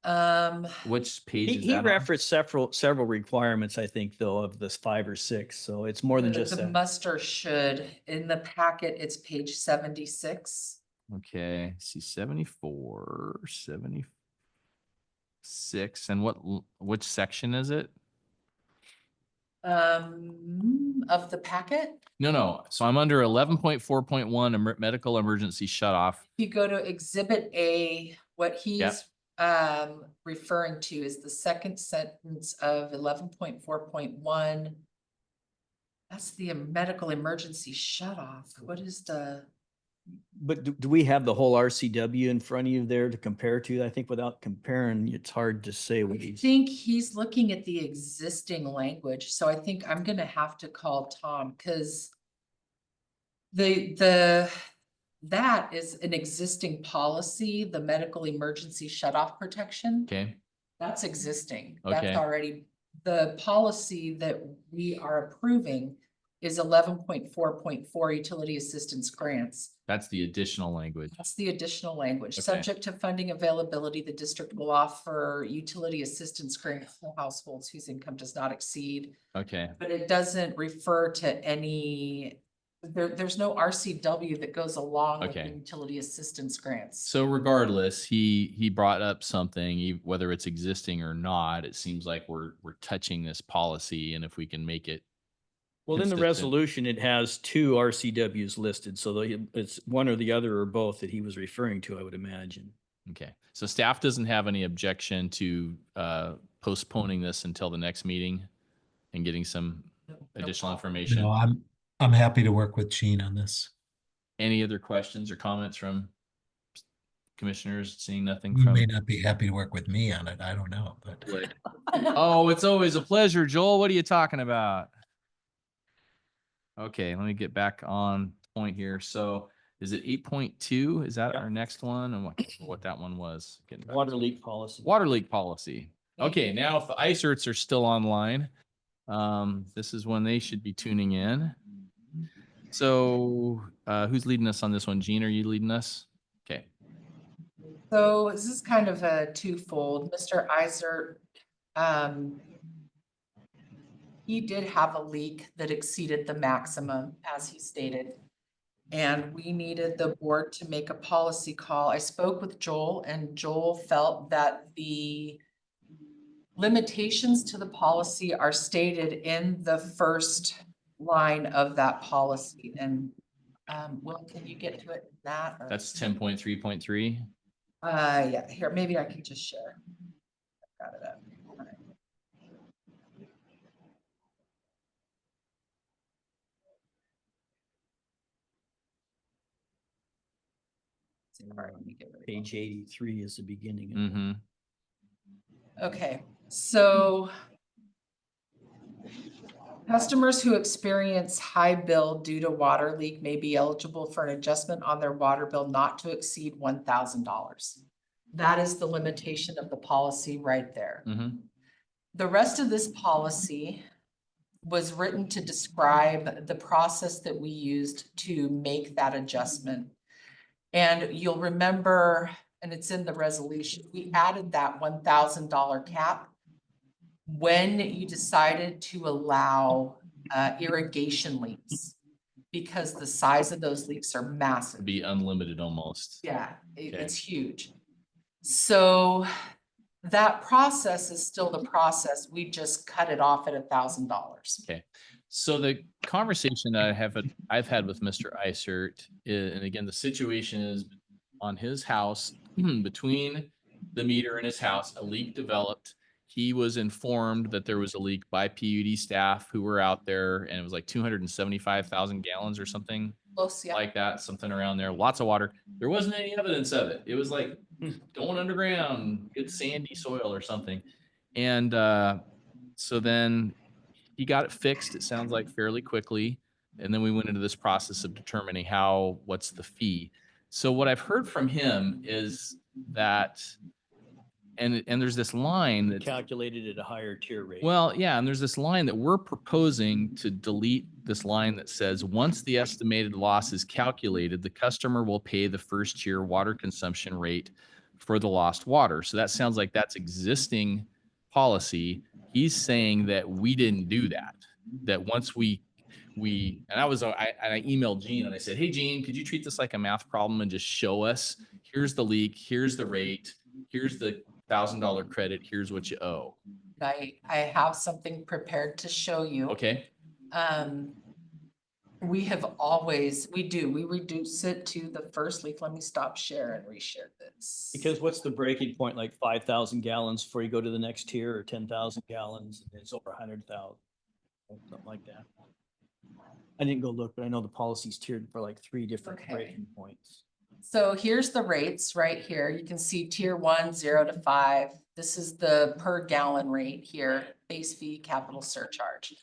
S11: Um,
S2: Which page is
S6: He
S2: that on?
S6: referenced several requirements, I think, though, of this 5 or 6. So it's more than just
S11: the
S6: that.
S11: must or should, in the packet, it's page 76.
S2: Okay, see 74, 76, and which section is it?
S11: Of the packet,
S2: No. So I'm under 11.4.1 medical emergency shut off.
S11: if you go to Exhibit A, what he's referring to is the second sentence of 11.4.1. That's the medical emergency shut off. What is the?
S6: But do we have the whole RCW in front of you there to compare to? I think without comparing, it's hard to say what
S11: I
S6: he's.
S11: think he's looking at the existing language, so I think I'm gonna have to call Tom, cause that is an existing policy, the medical emergency shut-off protection.
S2: Okay.
S11: That's existing.
S2: Okay.
S11: That's already, the policy that we are approving is 11.4.4 utility assistance grants.
S2: That's the additional language.
S11: That's the additional language.
S2: Okay.
S11: Subject to funding availability, the district will offer utility assistance grants to households whose income does not exceed.
S2: Okay.
S11: But it doesn't refer to any, there's no RCW that goes along with the
S2: Okay.
S11: utility assistance grants.
S2: So regardless, he brought up something, whether it's existing or not, it seems like we're touching this policy, and if we can make it.
S6: Well, in the
S2: consistent.
S6: resolution, it has two RCWs listed, so it's one or the other or both that he was referring to, I would imagine.
S2: Okay, so staff doesn't have any objection to postponing this until the next meeting and getting some additional information.
S8: No, I'm happy to work with Gene on this.
S2: Any other questions or comments from commissioners? Seeing nothing
S8: You
S2: from.
S8: may not be happy to work with me on it. I don't know, but
S2: Oh, it's always a pleasure, Joel. What are you talking about? Okay, let me get back on point here. So is it 8.2? Is that our next one? And what that one was? Getting back
S6: Water
S2: to-
S6: leak policy.
S2: Water leak policy. Okay, now if the icerts are still online, this is when they should be tuning in. So who's leading us on this one? Gene, are you leading us? Okay.
S11: So this is kind of a twofold. Mr. Isert, he did have a leak that exceeded the maximum, as he stated. And we needed the board to make a policy call. I spoke with Joel, and Joel felt that the limitations to the policy are stated in the first line of that policy. And Will, can you get to it in that? or-
S2: That's 10.3.3.
S11: Yeah, here, maybe I can just share. Got it up. All right. All right, let me get rid of it.
S6: Page 83 is the beginning.
S2: Mm-hmm.
S11: Okay, so customers who experience high bill due to water leak may be eligible for an adjustment on their water bill not to exceed $1,000. That is the limitation of the policy right there.
S2: Mm-hmm.
S11: The rest of this policy was written to describe the process that we used to make that adjustment. And you'll remember, and it's in the resolution, we added that $1,000 cap when you decided to allow irrigation leaks, because the size of those leaks are massive.
S2: Be unlimited almost.
S11: Yeah,
S2: Okay.
S11: it's huge. So that process is still the process. We just cut it off at $1,000.
S2: Okay. So the conversation that I've had with Mr. Isert, and again, the situation is on his house, between the meter and his house, a leak developed. He was informed that there was a leak by PUD staff who were out there, and it was like 275,000 gallons or something
S11: Close, yeah.
S2: like that, something around there, lots of water. There wasn't any evidence of it. It was like going underground, good sandy soil or something. And so then he got it fixed, it sounds like fairly quickly. And then we went into this process of determining what's the fee. So what I've heard from him is that, and there's this line that
S6: Calculated at a higher tier rate.
S2: well, yeah, and there's this line that we're proposing to delete this line that says, once the estimated loss is calculated, the customer will pay the first year water consumption rate for the lost water. So that sounds like that's existing policy. He's saying that we didn't do that, that once I emailed Gene and I said, hey, Gene, could you treat this like a math problem and just show us, here's the leak, here's the rate, here's the $1,000 credit, here's what you owe.
S11: I have something prepared to show you.
S2: Okay,
S11: We have we reduce it to the first leaf. Let me stop share and reshare this.
S6: Because what's the breaking point, like 5,000 gallons before you go to the next tier, or 10,000 gallons, and it's over 100,000? Something like that. I didn't go look, but I know the policy's tiered for like 3 different
S11: Okay.
S6: breaking points.
S11: So here's the rates right here. You can see tier 1, 0 to 5. This is the per gallon rate here, base fee, capital surcharge.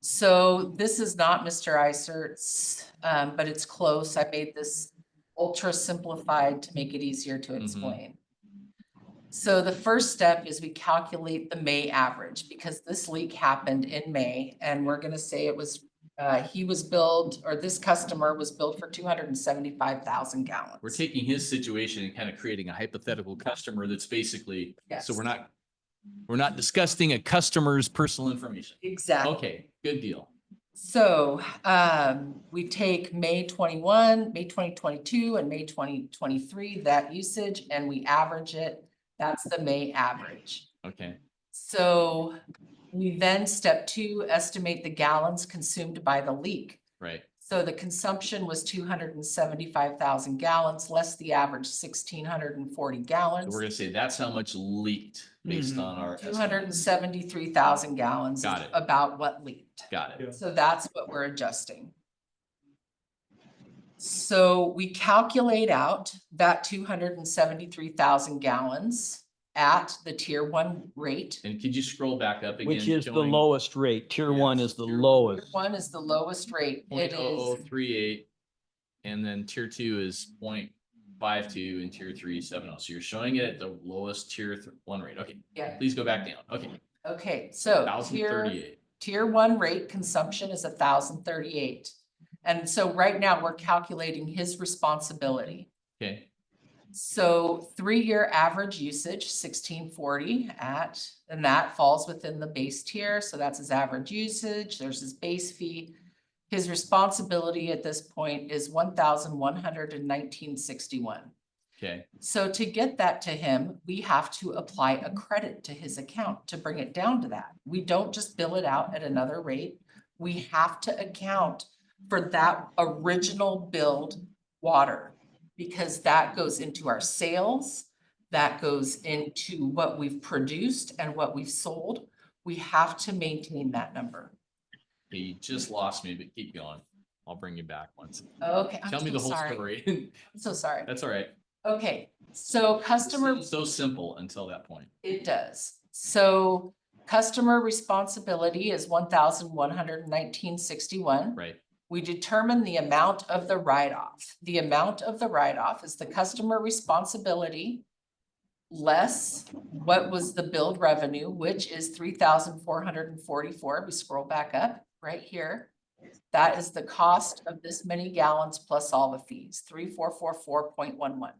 S11: So this is not Mr. Isert's, but it's close. I made this ultra simplified to make it easier to explain. So the first step is we calculate the May average, because this leak happened in May, and we're gonna say it was, he was billed, or this customer was billed for 275,000 gallons.
S2: we're taking his situation and kind of creating a hypothetical customer that's basically, so
S11: Yes.
S2: we're not discussing a customer's personal information.
S11: Exactly.
S2: Okay, good deal.
S11: So, we take May 21, May 2022, and May 2023, that usage, and we average it. That's the May average.
S2: Okay,
S11: So we then, step 2, estimate the gallons consumed by the leak.
S2: right.
S11: So the consumption was 275,000 gallons, less the average 1,640
S2: So
S11: gallons.
S2: we're gonna say that's how much leaked based on our. estimate.
S11: 273,000 gallons is
S2: Got it.
S11: about what leaked.
S2: Got it.
S11: So that's what we're adjusting. So we calculate out that 273,000 gallons at the tier 1 rate.
S2: And could you scroll back up again?
S6: Which is the
S2: showing
S6: lowest rate. Tier 1 is the
S2: Tier
S6: lowest.
S11: Tier 1 is the lowest rate. It is,
S2: 0.0038, and then tier 2 is 0.52, and tier 3 is 7.0. So you're showing it at the lowest tier 1 rate. Okay,
S11: yeah,
S2: please go back down. Okay,
S11: okay, so tier
S2: 1,038.
S11: 1 rate consumption is 1,038. And so right now we're calculating his responsibility.
S2: Okay,
S11: So 3-year average usage, 1,640 and that falls within the base tier. So that's his average usage. There's his base fee. His responsibility at this point is 1,119.61.
S2: okay,
S11: So to get that to him, we have to apply a credit to his account to bring it down to that. We don't just bill it out at another rate. We have to account for that original billed water, because that goes into our sales, that goes into what we've produced and what we've sold. We have to maintain that number.
S2: Okay, you just lost me, but keep going. I'll bring you back once.
S11: Okay, I'm
S2: Tell me
S11: so
S2: the whole
S11: sorry.
S2: story.
S11: I'm so sorry.
S2: That's all right.
S11: Okay, so customer.
S2: It's so simple until that point.
S11: It does. So customer responsibility is 1,119.61.
S2: Right,
S11: We determine the amount of the write-off. The amount of the write-off is the customer responsibility less what was the billed revenue, which is 3,444. We scroll back up right here. That is the cost of this many gallons plus all the fees, 3,444.11.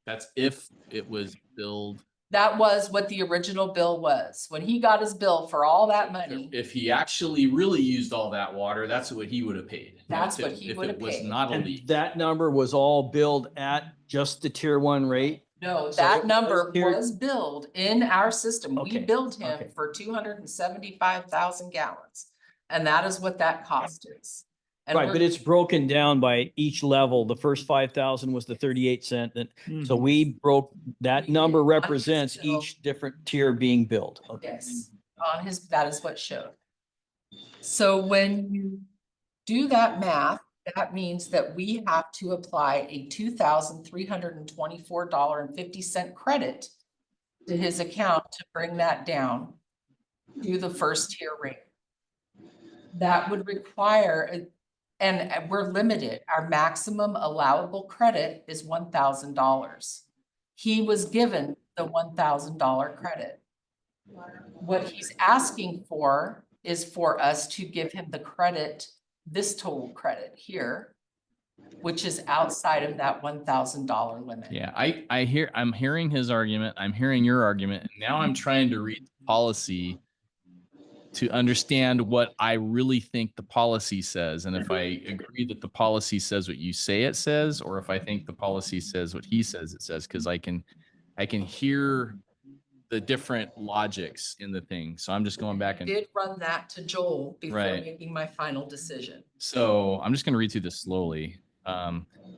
S2: that's if it was billed.
S11: That was what the original bill was. When he got his bill for all that money,
S2: If he actually really used all that water, that's what he would have paid.
S11: That's
S2: If
S11: what
S2: it-
S11: he
S2: if
S11: would
S2: it
S11: have
S2: was
S11: paid.
S2: not a
S6: And
S2: leak.
S6: that number was all billed at just the tier 1 rate?
S11: no,
S6: So it
S11: that
S6: was
S11: number
S6: here-
S11: was billed in our system. We
S6: Okay,
S11: billed him
S6: okay.
S11: for 275,000 gallons. And that is what that cost is. And
S6: Right,
S11: we're-
S6: but it's broken down by each level. The first 5,000 was the 38 cent. So we broke, that
S11: We
S6: number
S11: did on his
S6: represents
S11: bill.
S6: each different tier being billed. Okay.
S11: Yes, on his, that is what showed. So when you do that math, that means that we have to apply a $2,324.50 credit to his account to bring that down to the first tier rate. That would require, and we're limited, our maximum allowable credit is $1,000. He was given the $1,000 credit. What he's asking for is for us to give him the credit, this total credit here, which is outside of that $1,000 limit.
S2: Yeah, I'm hearing his argument. I'm hearing your argument. And now I'm trying to read the policy to understand what I really think the policy says. And if I agree that the policy says what you say it says, or if I think the policy says what he says it says, because I can hear the different logics in the thing. So I'm just going back and
S11: Did run that to Joel before
S2: Right.
S11: making my final decision.
S2: so I'm just going to read through this slowly.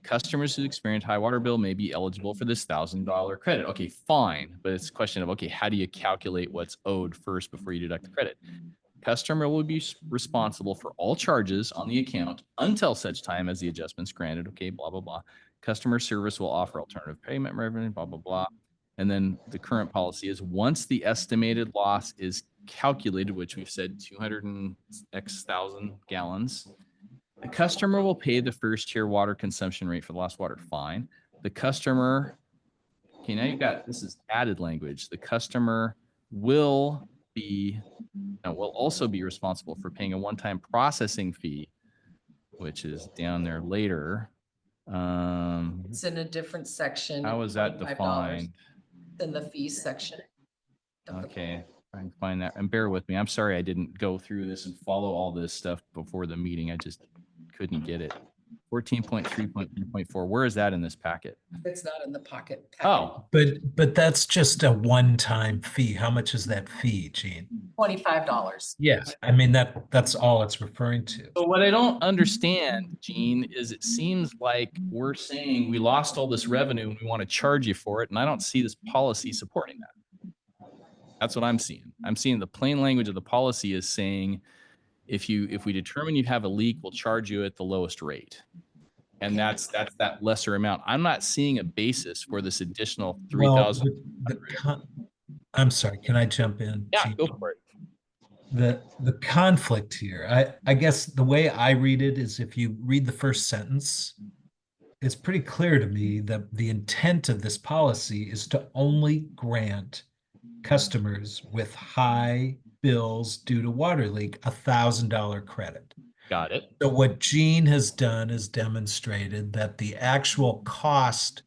S2: Customers who experience high water bill may be eligible for this $1,000 credit. Okay, fine. But it's a question of, okay, how do you calculate what's owed first before you deduct the credit? Customer will be responsible for all charges on the account until such time as the adjustment's granted. Okay, blah, blah, blah. Customer service will offer alternative payment revenue, blah, blah, blah. And then the current policy is once the estimated loss is calculated, which we've said 200 and X thousand gallons, the customer will pay the first tier water consumption rate for the lost water. Fine. The customer, okay, now you've got, this is added language. The customer will also be responsible for paying a one-time processing fee, which is down there later.
S11: It's in a different section.
S2: How is that
S11: $25
S2: defined?
S11: Than the fees section.
S2: Okay, I can find that. And bear with me. I'm sorry I didn't go through this and follow all this stuff before the meeting. I just couldn't get it. 14.3.3.4. Where is that in this packet?
S11: It's not in the pocket.
S2: Oh,
S8: But that's just a one-time fee. How much is that fee, Gene?
S11: $25.
S8: Yes, I mean, that's all it's referring to.
S2: so what I don't understand, Gene, is it seems like we're saying we lost all this revenue and we want to charge you for it. And I don't see this policy supporting that. That's what I'm seeing. I'm seeing the plain language of the policy is saying, if we determine you have a leak, we'll charge you at the lowest rate. And that's that lesser amount. I'm not seeing a basis for this additional 3,000.
S8: I'm sorry, can I jump in?
S2: Yeah,
S8: Gene?
S2: go for it.
S8: The conflict here, I guess the way I read it is if you read the first sentence, it's pretty clear to me that the intent of this policy is to only grant customers with high bills due to water leak $1,000 credit.
S2: Got it.
S8: So what Gene has done is demonstrated that the actual cost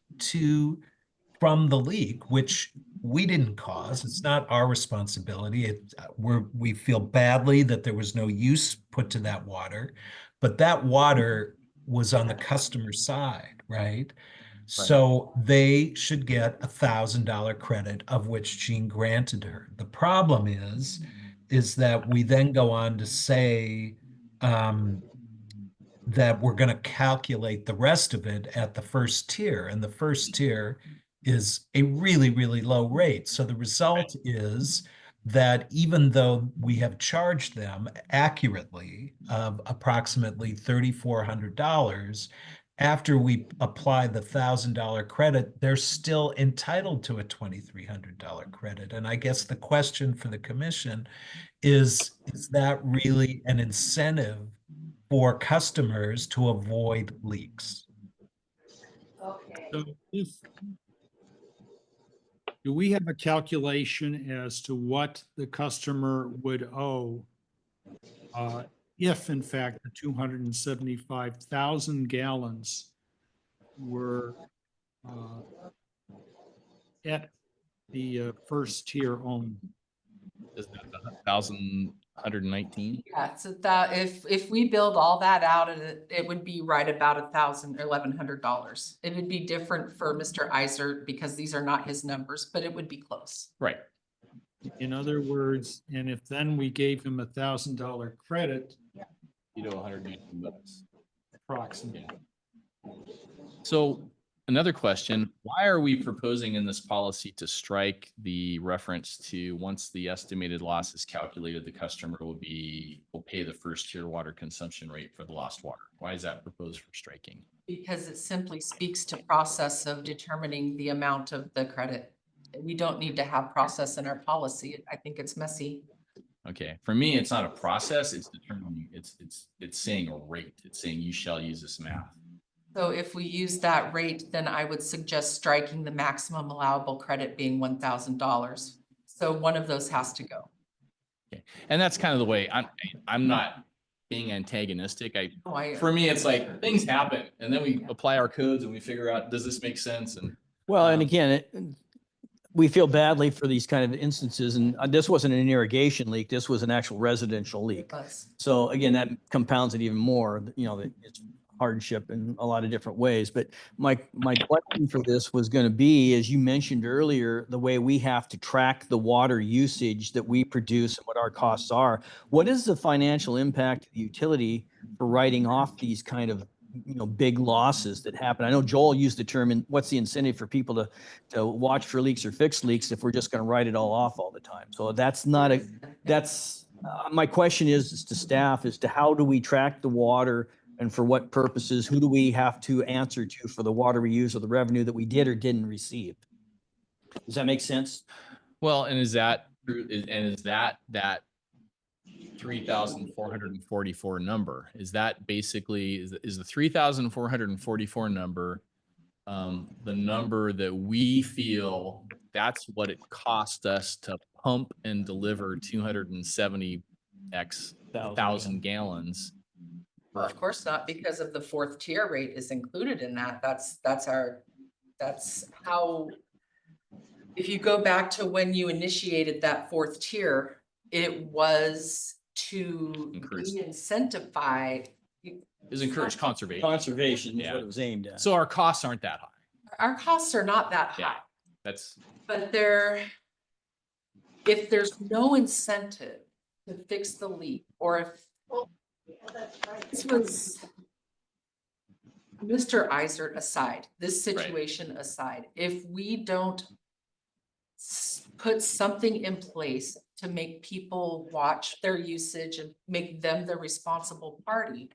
S8: from the leak, which we didn't cause, it's not our responsibility. We feel badly that there was no use put to that water, but that water was on the customer side, right? So they should get $1,000 credit, of which Gene granted her. The problem is that we then go on to say that we're going to calculate the rest of it at the first tier, and the first tier is a really, really low rate. So the result is that even though we have charged them accurately of approximately $3,400, after we apply the $1,000 credit, they're still entitled to a $2,300 credit. And I guess the question for the commission is that really an incentive for customers to avoid leaks?
S5: So do we have a calculation as to what the customer would owe if in fact the 275,000 gallons were at the first tier only?
S2: Isn't that 1,119?
S11: Yeah, so that if we build all that out, it would be right about $1,000 or $1,100. It would be different for Mr. Iser because these are not his numbers, but it would be close.
S2: Right.
S5: In other words, and if then we gave him $1,000 credit,
S2: You know, $119.
S5: approximately.
S2: So another question, why are we proposing in this policy to strike the reference to once the estimated loss is calculated, the customer will pay the first tier water consumption rate for the lost water? Why is that proposed for striking?
S11: Because it simply speaks to process of determining the amount of the credit. We don't need to have process in our policy. I think it's messy.
S2: Okay, for me, it's not a process, it's determining, it's saying a rate. It's saying you shall use this math.
S11: So if we use that rate, then I would suggest striking the maximum allowable credit being $1,000. So one of those has to go.
S2: Okay, and that's kind of the way I'm not being antagonistic.
S11: Oh,
S2: For me, it's like things happen and then we apply our codes and we figure out, does this make sense? And
S6: Well, and again, we feel badly for these kind of instances, and this wasn't an irrigation leak. This was an actual residential leak.
S11: Let's-
S6: So again, that compounds it even more, that it's hardship in a lot of different ways. But my question for this was going to be, as you mentioned earlier, the way we have to track the water usage that we produce and what our costs are. What is the financial impact of the utility for writing off these kind of big losses that happen? I know Joel used the term, and what's the incentive for people to watch for leaks or fix leaks if we're just going to write it all off all the time? So that's not my question is to staff as to how do we track the water and for what purposes? Who do we have to answer to for the water we use or the revenue that we did or didn't receive? Does that make sense?
S2: Well, and is that 3,444 number? Is that basically, is the 3,444 number the number that we feel that's what it cost us to pump and deliver 270 thousand gallons?
S11: Well, of course not, because of the fourth tier rate is included in that. That's how, if you go back to when you initiated that fourth tier, it was to incentivize.
S2: Is encourage conservation.
S6: Conservation is what it was aimed at.
S2: So our costs aren't that high.
S11: Our costs are not that
S2: Yeah.
S11: high,
S2: That's
S11: but if there's no incentive to fix the leak, or if this was Mr. Eisert aside, this situation aside, if we don't put something in place to make people watch their usage and make them the responsible party,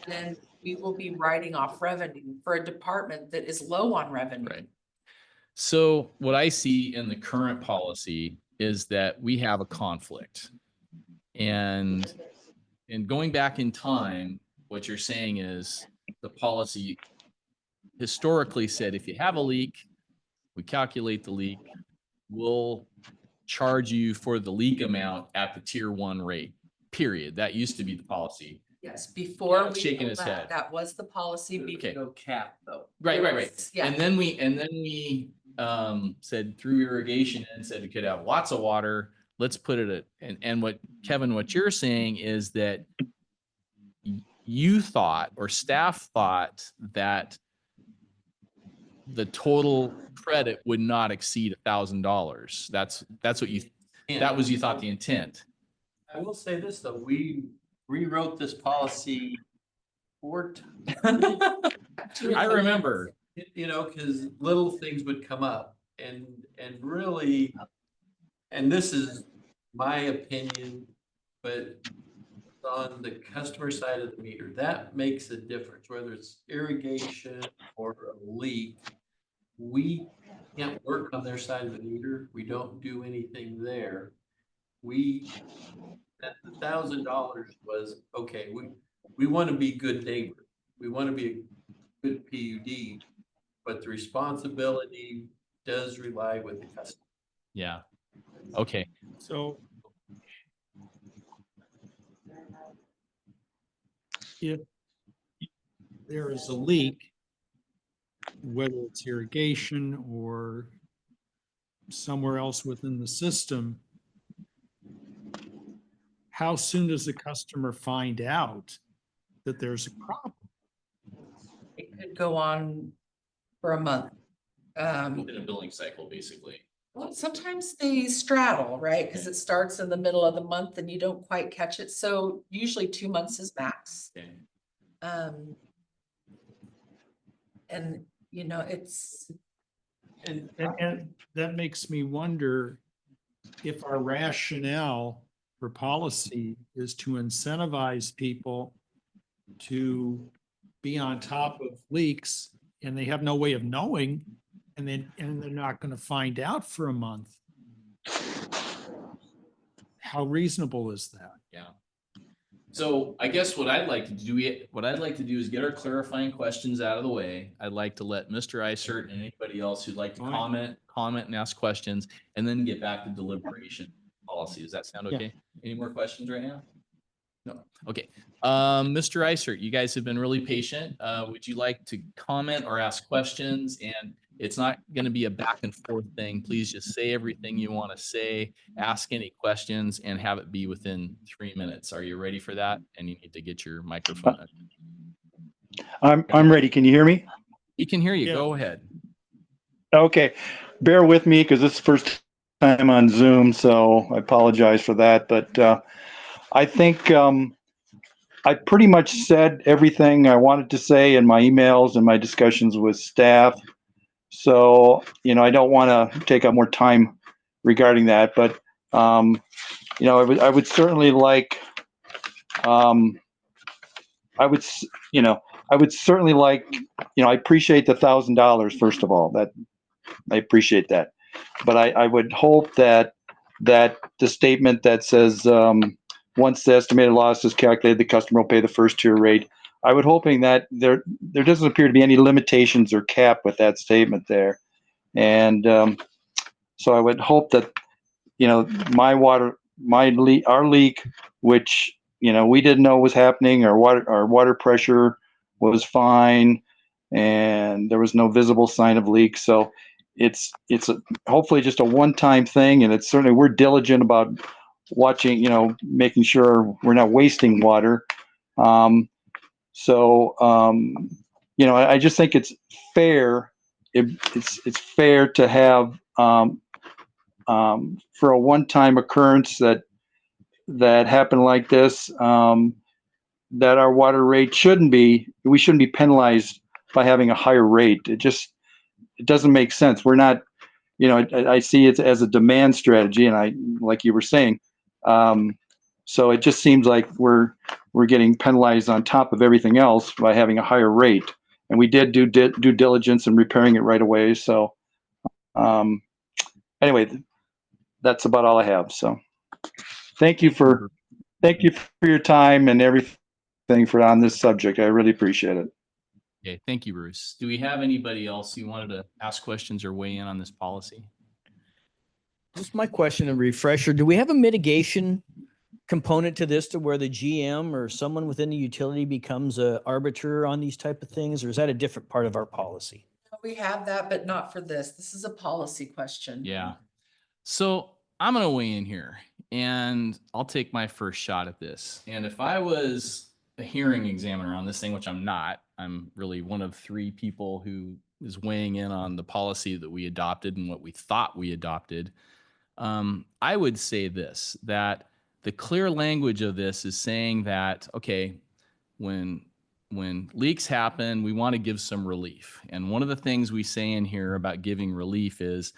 S11: then we will be writing off revenue for a department that is low on revenue.
S2: right. So what I see in the current policy is that we have a conflict. And going back in time, what you're saying is the policy historically said, if you have a leak, we calculate the leak, we'll charge you for the leak amount at the tier 1 rate, period. That used to be the policy.
S11: Yes, before
S2: Yeah,
S11: we
S2: shaking
S11: know
S2: his
S11: that,
S2: head.
S11: that was the policy.
S2: Okay.
S7: No cap though.
S2: Right.
S11: Yeah.
S2: And then we said through irrigation and said it could have lots of water. Let's put it at, and what Kevin, what you're saying is that you thought, or staff thought, that the total credit would not exceed $1,000. That's what you, that was, you thought the intent.
S7: I will say this though, we rewrote this policy 4 times.
S2: I remember.
S7: You know, because little things would come up and really, and this is my opinion, but on the customer side of the meter, that makes a difference, whether it's irrigation or a leak. We can't work on their side of the meter. We don't do anything there. That $1,000 was, okay, we want to be good neighbors. We want to be a good PUD, but the responsibility does rely with the customer.
S2: Yeah. Okay.
S5: So if there is a leak, whether it's irrigation or somewhere else within the system, how soon does the customer find out that there's a problem?
S11: It could go on for a month.
S2: In a billing cycle, basically.
S11: Well, sometimes they straddle, right? Because it starts in the middle of the month and you don't quite catch it. So usually 2 months is max.
S2: Okay.
S11: And you know, it's.
S5: And that makes me wonder if our rationale for policy is to incentivize people to be on top of leaks and they have no way of knowing, and they're not going to find out for a month. How reasonable is that?
S2: Yeah. So I guess what I'd like to do is get our clarifying questions out of the way. I'd like to let Mr. Eisert and anybody else who'd like to comment and ask questions, and then get back to deliberation policy. Does that sound okay? Any more questions right now? No. Okay. Mr. Eisert, you guys have been really patient. Would you like to comment or ask questions? And it's not going to be a back and forth thing. Please just say everything you want to say, ask any questions, and have it be within 3 minutes. Are you ready for that? And you need to get your microphone.
S12: I'm ready. Can you hear me?
S2: We can hear you.
S5: Yeah.
S2: Go ahead.
S12: Okay. Bear with me because this is the first time on Zoom, so I apologize for that. But I think I pretty much said everything I wanted to say in my emails and my discussions with staff. So, I don't want to take up more time regarding that, but, I would certainly like, I would certainly like, I appreciate the $1,000, first of all, that I appreciate that. But I would hope that the statement that says, once the estimated loss is calculated, the customer will pay the first tier rate. I would hoping that there doesn't appear to be any limitations or cap with that statement there. And so I would hope that, our leak, which, we didn't know was happening, our water pressure was fine, and there was no visible sign of leak. So it's hopefully just a one-time thing, and it's certainly, we're diligent about watching, making sure we're not wasting water. I just think it's fair. It's fair to have for a one-time occurrence that happened like this, that our water rate we shouldn't be penalized by having a higher rate. It doesn't make sense. We're not, I see it as a demand strategy, and like you were saying, so it just seems like we're getting penalized on top of everything else by having a higher rate. And we did do due diligence and repairing it right away. So anyway, that's about all I have. So thank you for your time and everything on this subject. I really appreciate it.
S2: Okay, thank you, Bruce. Do we have anybody else who wanted to ask questions or weigh in on this policy?
S6: Just my question, a refresher. Do we have a mitigation component to this, to where the GM or someone within the utility becomes a arbiter on these type of things? Or is that a different part of our policy?
S11: We have that, but not for this. This is a policy question.
S2: Yeah. So I'm going to weigh in here, and I'll take my first shot at this. And if I was a hearing examiner on this thing, which I'm not, I'm really one of 3 people who is weighing in on the policy that we adopted and what we thought we adopted. I would say this, that the clear language of this is saying that, okay, when leaks happen, we want to give some relief. And one of the things we say in here about giving relief is,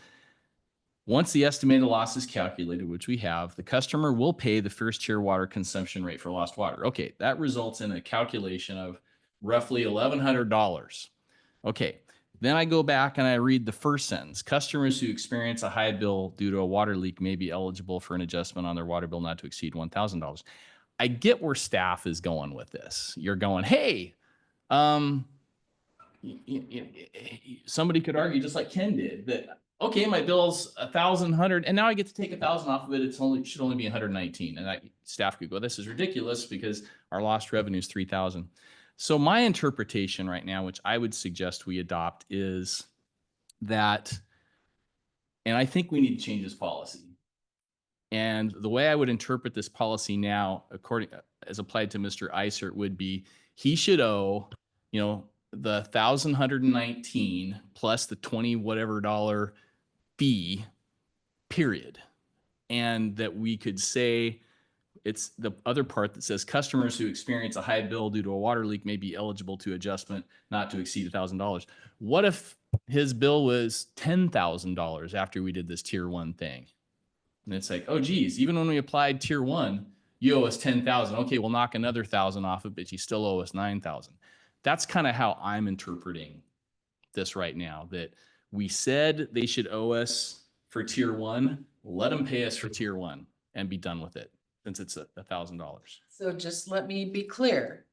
S2: once the estimated loss is calculated, which we have, the customer will pay the first tier water consumption rate for lost water. Okay, that results in a calculation of roughly $1,100. Okay, then I go back and I read the first sentence. Customers who experience a high bill due to a water leak may be eligible for an adjustment on their water bill not to exceed $1,000. I get where staff is going with this. You're going, hey, somebody could argue, just like Ken did, that okay, my bill's $1,100, and now I get to take 1,000 off of it. It should only be 119, and staff could go, this is ridiculous because our lost revenue is 3,000. So my interpretation right now, which I would suggest we adopt, is that, and I think we need to change this policy. And the way I would interpret this policy now, as applied to Mr. Isert, would be he should owe, the $1,119 plus the 20 whatever dollar fee, period. And that we could say, it's the other part that says customers who experience a high bill due to a water leak may be eligible to adjustment not to exceed $1,000. What if his bill was $10,000 after we did this tier 1 thing? And it's like, oh geez, even when we applied tier 1, you owe us 10,000. Okay, we'll knock another 1,000 off of it, but you still owe us 9,000. That's kind of how I'm interpreting this right now, that we said they should owe us for tier 1, let them pay us for tier 1 and be done with it, since it's $1,000.
S11: So just let me be clear.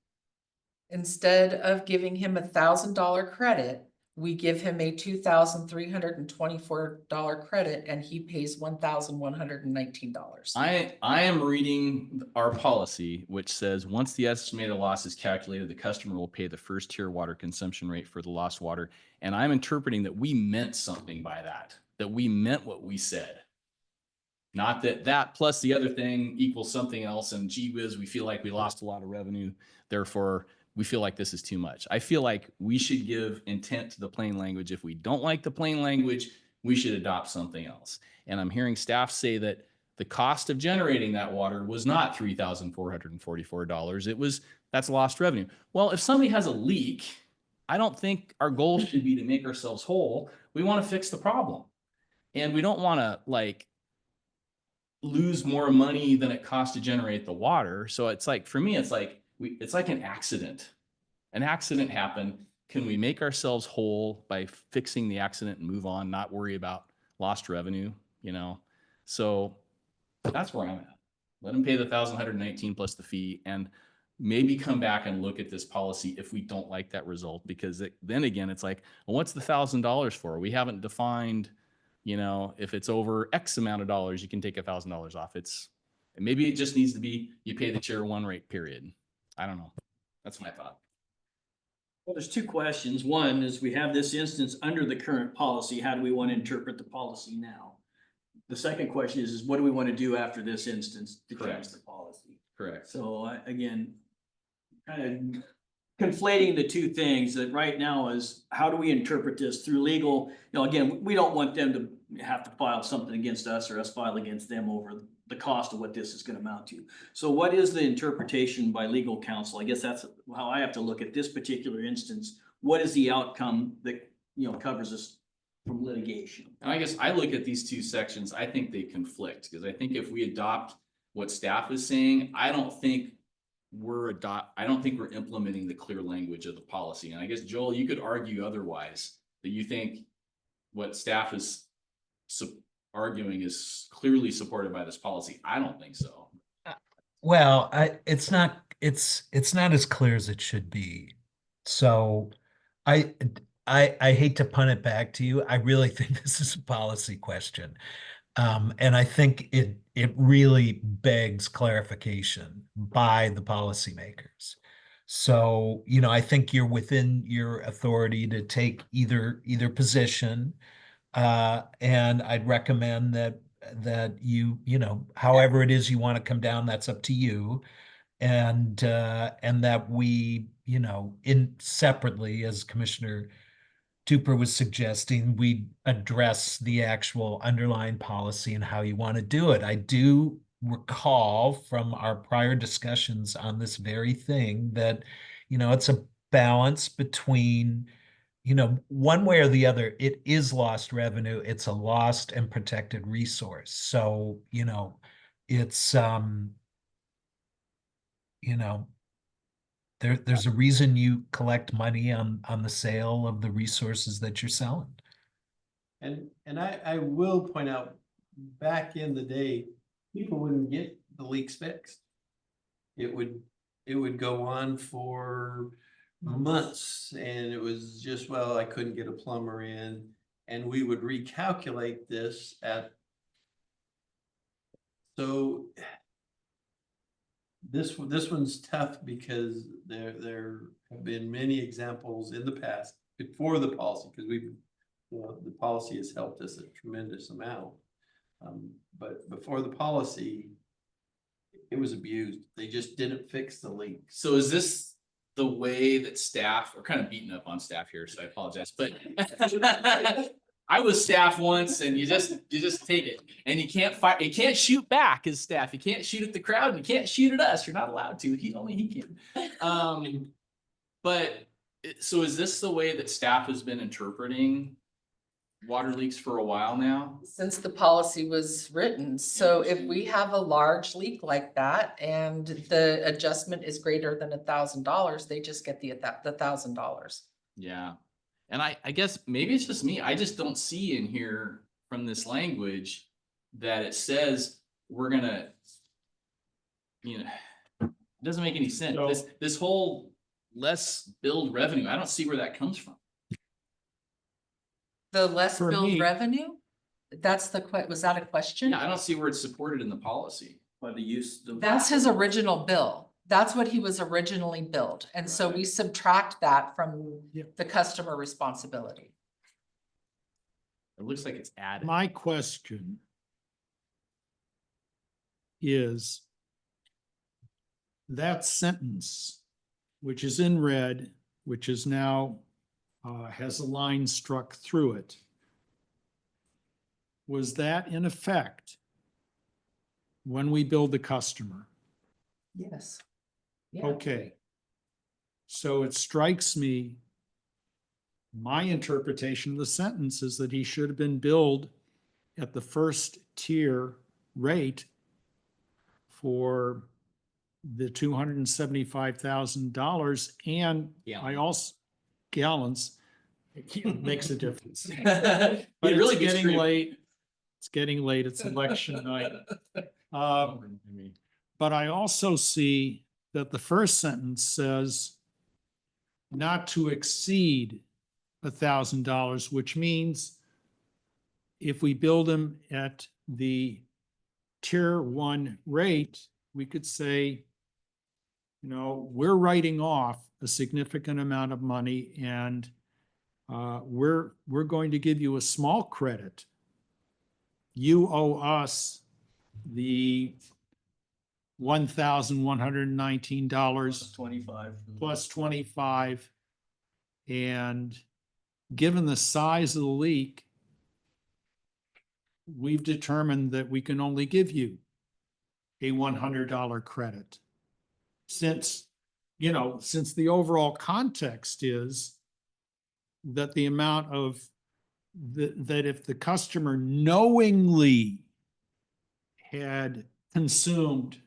S11: Instead of giving him $1,000 credit, we give him a $2,324 credit, and he pays $1,119.
S2: I am reading our policy, which says once the estimated loss is calculated, the customer will pay the first tier water consumption rate for the lost water. And I'm interpreting that we meant something by that we meant what we said. Not that plus the other thing equals something else, and gee whiz, we feel like we lost a lot of revenue, therefore we feel like this is too much. I feel like we should give intent to the plain language. If we don't like the plain language, we should adopt something else. And I'm hearing staff say that the cost of generating that water was not $3,444. That's lost revenue. Well, if somebody has a leak, I don't think our goal should be to make ourselves whole. We want to fix the problem. And we don't want to like lose more money than it costs to generate the water. So it's like, for me, it's like an accident. An accident happened. Can we make ourselves whole by fixing the accident and move on, not worry about lost revenue, you know? So that's where I'm at. Let them pay the $1,119 plus the fee, and maybe come back and look at this policy if we don't like that result, because then again, it's like, well, what's the $1,000 for? We haven't defined, you know, if it's over X amount of dollars, you can take $1,000 off. Maybe it just needs to be, you pay the tier 1 rate, period. I don't know. That's my thought.
S6: Well, there's two questions. One is, we have this instance under the current policy. How do we want to interpret the policy now? The second question is what do we want to do after this instance to change the policy?
S2: Correct.
S6: So again, kind of conflating the two things that right now is, how do we interpret this through legal? You know, again, we don't want them to have to file something against us or us file against them over the cost of what this is going to amount to. So what is the interpretation by legal counsel? I guess that's how I have to look at this particular instance. What is the outcome that, you know, covers us from litigation?
S2: And I guess I look at these two sections, I think they conflict, because I think if we adopt what staff is saying, I don't think we're implementing the clear language of the policy. And I guess, Joel, you could argue otherwise, that you think what staff is arguing is clearly supported by this policy. I don't think so.
S8: Well, it's not as clear as it should be. So I hate to punt it back to you. I really think this is a policy question. And I think it really begs clarification by the policymakers. So, you know, I think you're within your authority to take either position. And I'd recommend that you know, however it is you want to come down, that's up to you. And that we, you know, separately, as Commissioner Tupper was suggesting, we address the actual underlying policy and how you want to do it. I do recall from our prior discussions on this very thing that, you know, it's a balance between, you know, one way or the other, it is lost revenue. It's a lost and protected resource. So, you know, it's, you know, there's a reason you collect money on the sale of the resources that you're selling.
S7: And I will point out, back in the day, people wouldn't get the leaks fixed. It would go on for months, and it was just, well, I couldn't get a plumber in, and we would recalculate this so this one's tough, because there have been many examples in the past before the policy, because the policy has helped us a tremendous amount. But before the policy, it was abused. They just didn't fix the leak.
S2: So is this the way that staff, we're kind of beating up on staff here, so I apologize, but I was staff once, and you just take it, and you can't shoot back as staff. You can't shoot at the crowd, and you can't shoot at us. You're not allowed to. Only he can. But so is this the way that staff has been interpreting water leaks for a while now?
S11: Since the policy was written. So if we have a large leak like that and the adjustment is greater than $1,000, they just get the $1,000.
S2: Yeah. And I guess maybe it's just me. I just don't see in here from this language that it says we're gonna, you know, it doesn't make any sense.
S5: No.
S2: This whole less billed revenue, I don't see where that comes from.
S11: The less
S5: For
S11: billed
S5: me-
S11: revenue? That's was that a question?
S2: Yeah, I don't see where it's supported in the policy.
S6: By the use.
S11: That's his original bill. That's what he was originally billed. And so we subtract that from
S5: Yeah.
S11: the customer responsibility.
S2: It looks like it's added.
S5: My question is that sentence which is in red, which is now, has a line struck through it. Was that in effect when we billed the customer?
S11: Yes.
S5: Okay. So it strikes me, my interpretation of the sentence is that he should have been billed at the first tier rate for the $275,000, and I also, gallons, it makes a difference. But
S2: really
S5: it's
S2: gets
S5: getting
S2: screwed.
S5: late. It's getting late. It's election night. But I also see that the first sentence says not to exceed $1,000, which means if we build them at the tier 1 rate, we could say, you know, we're writing off a significant amount of money, and we're going to give you a small credit. You owe us the $1,119
S6: 25.
S5: plus 25. And given the size of the leak, we've determined that we can only give you a $100 credit. Since, you know, since the overall context is that the amount of, that if the customer knowingly had consumed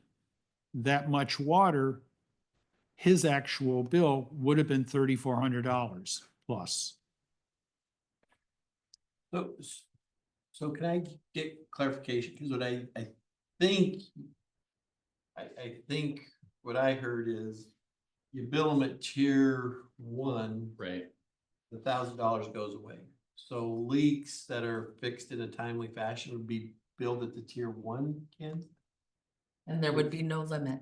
S5: that much water, his actual bill would have been $3,400 plus.
S7: So can I get clarification? Because what I think, I think what I heard is you bill them at tier 1,
S2: Right.
S7: the $1,000 goes away. So leaks that are fixed in a timely fashion would be billed at the tier 1, Ken?
S11: And there would be no limit.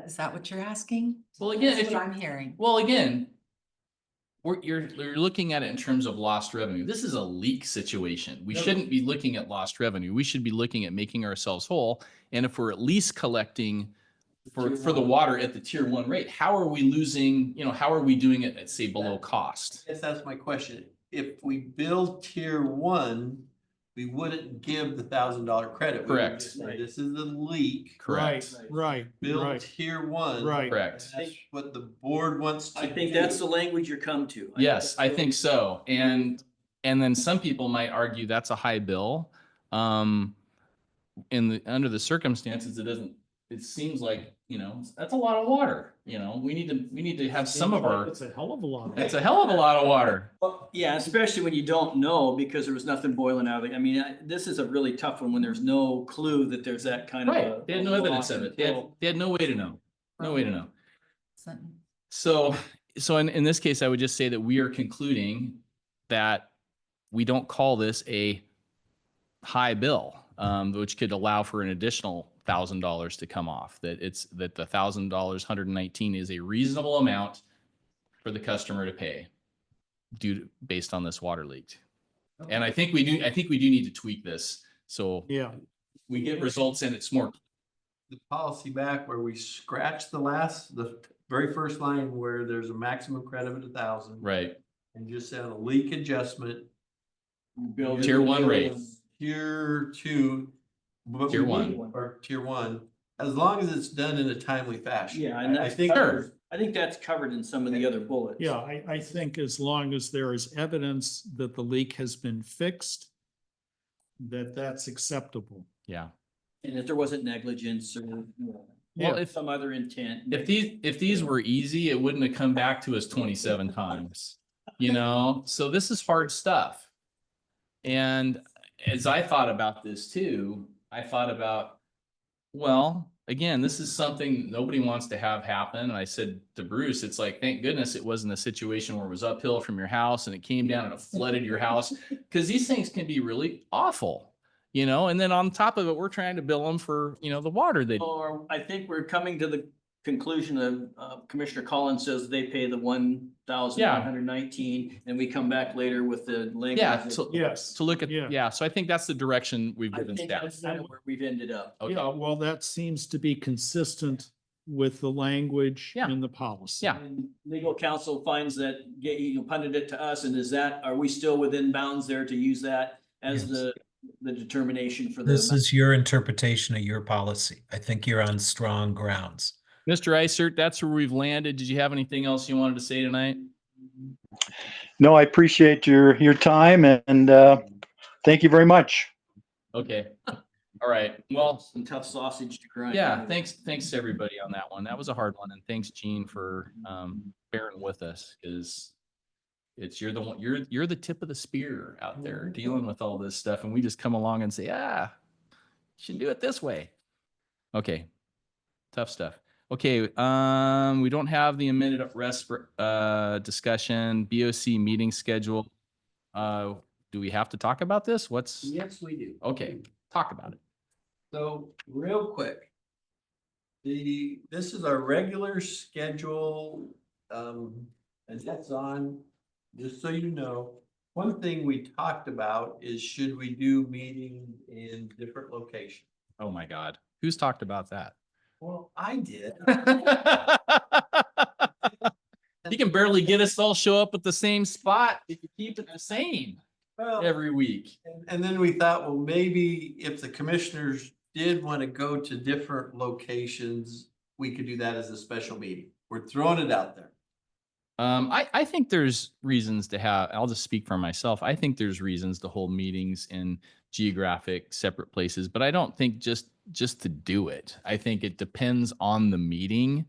S11: Is that what you're asking?
S2: Well, again,
S11: That's
S2: if
S11: what
S2: you,
S11: I'm hearing.
S2: well, again, you're looking at it in terms of lost revenue. This is a leak situation. We shouldn't be looking at lost revenue. We should be looking at making ourselves whole. And if we're at least collecting for the water at the tier 1 rate, how are we losing, you know, how are we doing it at, say, below cost?
S7: I guess that's my question. If we bill tier 1, we wouldn't give the $1,000 credit. We would
S2: Correct.
S7: just say, this is a leak.
S2: Correct.
S5: Right,
S7: Bill
S5: right,
S7: tier 1.
S5: right.
S2: Correct.
S7: That's what the board wants to
S6: I think
S7: do.
S6: that's the language you're come to.
S2: Yes, I think so. And then some people might argue that's a high bill. Under the circumstances, it seems like, you know, that's a lot of water. You know, we need to have some of our,
S5: It's a hell of a lot.
S2: it's a hell of a lot of water.
S6: Well, yeah, especially when you don't know because there was nothing boiling out of it. I mean, this is a really tough one when there's no clue that there's that kind of.
S2: Right. They had no evidence of it. They had no way to know. No way to know. So in this case, I would just say that we are concluding that we don't call this a high bill, which could allow for an additional $1,000 to come off. That the $1,000, 119 is a reasonable amount for the customer to pay based on this water leak. And I think we do need to tweak this. So
S5: Yeah,
S2: we get results and it's more.
S7: The policy back where we scratch the very first line where there's a maximum credit of 1,000.
S2: Right.
S7: And just say on a leak adjustment.
S6: Build
S2: Tier 1 rate.
S7: Tier 2. but
S2: Tier
S7: we
S2: 1.
S7: need- Or tier 1, as long as it's done in a timely fashion.
S6: Yeah, and
S7: I
S6: that's
S7: think.
S2: Sure.
S6: I think that's covered in some of the other bullets.
S5: yeah, I think as long as there is evidence that the leak has been fixed, that's acceptable.
S2: Yeah.
S6: And if there wasn't negligence or, you know,
S2: Well, if
S6: some other intent.
S2: if these were easy, it wouldn't have come back to us 27 times. You know, so this is hard stuff. And as I thought about this too, I thought about, well, again, this is something nobody wants to have happen. And I said to Bruce, it's like, thank goodness it wasn't a situation where it was uphill from your house and it came down and it flooded your house. Because these things can be really awful, you know, and then on top of it, we're trying to bill them for, you know, the water they.
S6: Or I think we're coming to the conclusion of Commissioner Collins says they pay the 1,119 and we come back later with the language.
S2: Yeah,
S6: that-
S5: Yes.
S2: to look at,
S5: Yeah.
S2: yeah, so I think that's the direction we've
S6: I
S2: given
S6: think
S2: staff.
S6: that's kind of where we've ended up.
S2: Okay.
S5: Yeah, well, that seems to be consistent with the language
S2: Yeah.
S5: in the policy.
S2: Yeah.
S6: And legal counsel finds that, you punted it to us, and are we still within bounds there to use that as
S8: Yes.
S6: the determination for
S8: This
S6: the?
S8: is your interpretation of your policy. I think you're on strong grounds.
S2: Mr. Isert, that's where we've landed. Did you have anything else you wanted to say tonight?
S12: No, I appreciate your time and thank you very much.
S2: Okay. All right. Well,
S6: Some tough sausage to grind.
S2: yeah, thanks to everybody on that one. That was a hard one. And thanks, Gene, for bearing with us, because you're the one, you're the tip of the spear out there dealing with all this stuff. And we just come along and say, you should do it this way. Okay. Tough stuff. Okay. We don't have the amended rest discussion, BOC meeting schedule. Do we have to talk about this?
S7: Yes, we do.
S2: Okay, talk about it.
S7: So real quick. This is our regular schedule, and that's on, just so you know. One thing we talked about is should we do meetings in different locations?
S2: Oh my God. Who's talked about that?
S7: Well, I did.
S2: You can barely get us all show up at the same spot if you keep it the same
S7: Well,
S2: every week.
S7: and then we thought, well, maybe if the commissioners did want to go to different locations, we could do that as a special meeting. We're throwing it out there.
S2: I think there's reasons to have, I'll just speak for myself. I think there's reasons to hold meetings in geographic separate places, but I don't think just to do it. I think it depends on the meeting